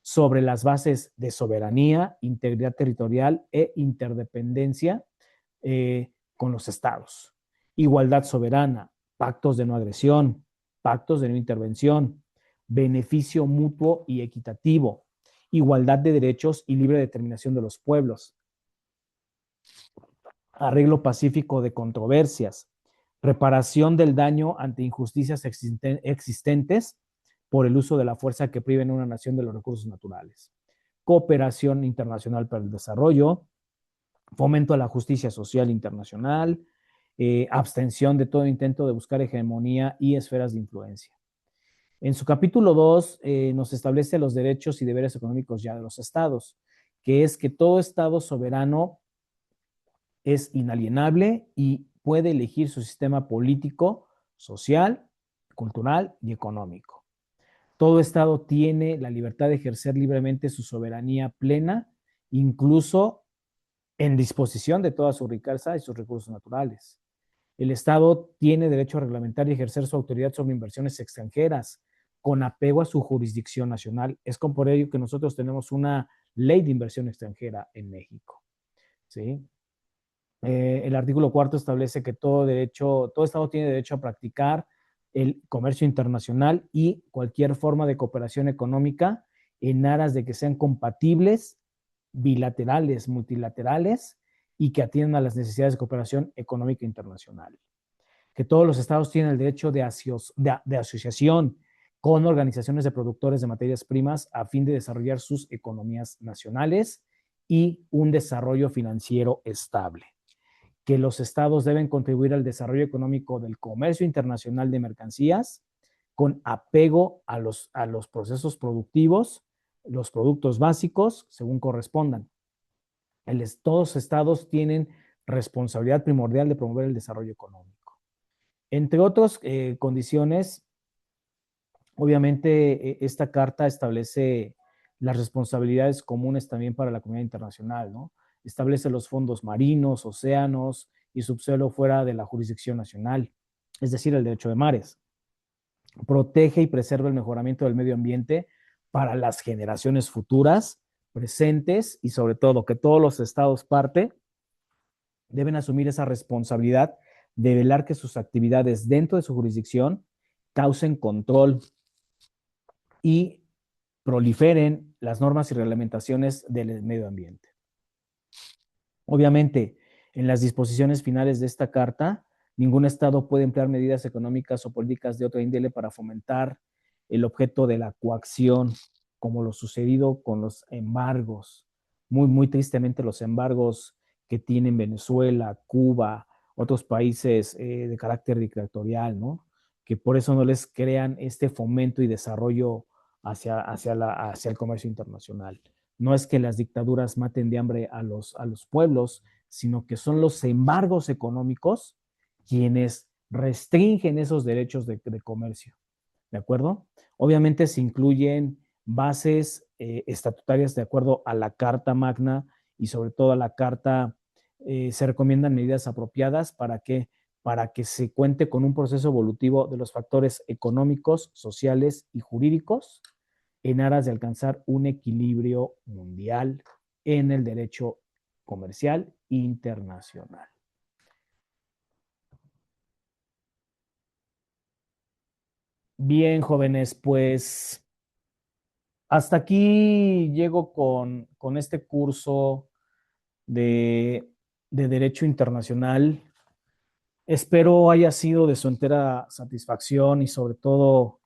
sobre las bases de soberanía, integridad territorial e interdependencia con los estados. Igualdad soberana, pactos de no agresión, pactos de no intervención, beneficio mutuo y equitativo, igualdad de derechos y libre determinación de los pueblos, arreglo pacífico de controversias, reparación del daño ante injusticias existentes por el uso de la fuerza que priven a una nación de los recursos naturales. Cooperación internacional para el desarrollo, fomento a la justicia social internacional, abstención de todo intento de buscar hegemonía y esferas de influencia. En su capítulo 2 nos establece los derechos y deberes económicos ya de los estados, que es que todo estado soberano es inalienable y puede elegir su sistema político, social, cultural y económico. Todo estado tiene la libertad de ejercer libremente su soberanía plena, incluso en disposición de toda su riqueza y sus recursos naturales. El Estado tiene derecho a reglamentar y ejercer su autoridad sobre inversiones extranjeras con apego a su jurisdicción nacional. Es por ello que nosotros tenemos una ley de inversión extranjera en México. ¿Sí? El artículo 4 establece que todo Estado tiene derecho a practicar el comercio internacional y cualquier forma de cooperación económica en aras de que sean compatibles, bilaterales, multilaterales y que atiendan a las necesidades de cooperación económica internacional. Que todos los estados tienen el derecho de asociación con organizaciones de productores de materias primas a fin de desarrollar sus economías nacionales y un desarrollo financiero estable. Que los estados deben contribuir al desarrollo económico del comercio internacional de mercancías con apego a los procesos productivos, los productos básicos, según correspondan. Todos los estados tienen responsabilidad primordial de promover el desarrollo económico. Entre otras condiciones, obviamente esta carta establece las responsabilidades comunes también para la comunidad internacional, ¿no? Establece los fondos marinos, océanos y subsuelo fuera de la jurisdicción nacional, es decir, el derecho de mares. Protege y preserva el mejoramiento del medio ambiente para las generaciones futuras, presentes y sobre todo que todos los estados parte deben asumir esa responsabilidad de velar que sus actividades dentro de su jurisdicción causen control y proliferen las normas y reglamentaciones del medio ambiente. Obviamente, en las disposiciones finales de esta carta, ningún Estado puede emplear medidas económicas o políticas de otra índole para fomentar el objeto de la coacción, como lo sucedido con los embargos. Muy, muy tristemente, los embargos que tienen Venezuela, Cuba, otros países de carácter dictatorial, ¿no? Que por eso no les crean este fomento y desarrollo hacia el comercio internacional. No es que las dictaduras maten de hambre a los pueblos, sino que son los embargos económicos quienes restringen esos derechos de comercio. ¿De acuerdo? Obviamente se incluyen bases estatutarias de acuerdo a la Carta Magna y sobre todo a la Carta, se recomiendan medidas apropiadas para que se cuente con un proceso evolutivo de los factores económicos, sociales y jurídicos en aras de alcanzar un equilibrio mundial en el derecho comercial internacional. Bien, jóvenes, pues hasta aquí llego con este curso de Derecho Internacional. Espero haya sido de su entera satisfacción y sobre todo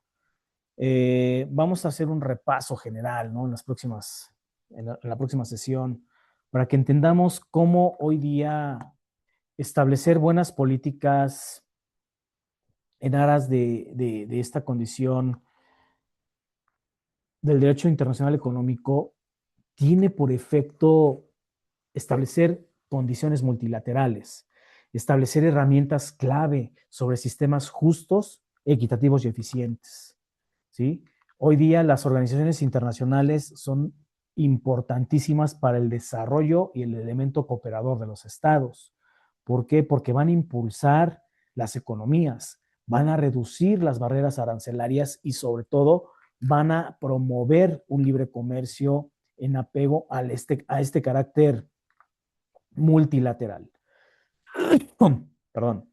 vamos a hacer un repaso general, ¿no? En la próxima sesión para que entendamos cómo hoy día establecer buenas políticas en aras de esta condición del derecho internacional económico tiene por efecto establecer condiciones multilaterales, establecer herramientas clave sobre sistemas justos, equitativos y eficientes. ¿Sí? Hoy día las organizaciones internacionales son importantísimas para el desarrollo y el elemento cooperador de los estados. ¿Por qué? Porque van a impulsar las economías, van a reducir las barreras arancelarias y sobre todo van a promover un libre comercio en apego a este carácter multilateral. Perdón.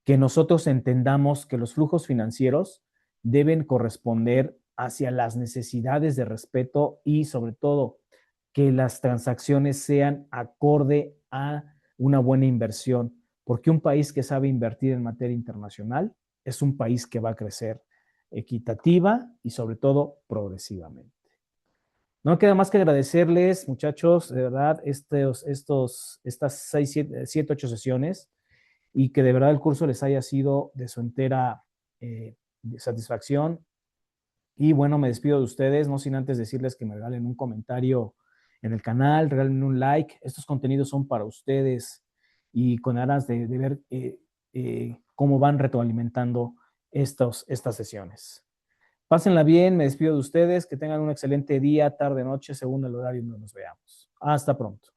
Que nosotros entendamos que los flujos financieros deben corresponder hacia las necesidades de respeto y sobre todo que las transacciones sean acorde a una buena inversión, porque un país que sabe invertir en materia internacional es un país que va a crecer equitativa y sobre todo progresivamente. No queda más que agradecerles, muchachos, de verdad, estas 6, 7, 8 sesiones y que de verdad el curso les haya sido de su entera satisfacción. Y bueno, me despido de ustedes, no sin antes decirles que me regalen un comentario en el canal, regalen un like. Estos contenidos son para ustedes y con aras de ver cómo van retroalimentando estas sesiones. Pásenla bien, me despido de ustedes, que tengan un excelente día, tarde, noche, según el horario donde nos veamos. Hasta pronto.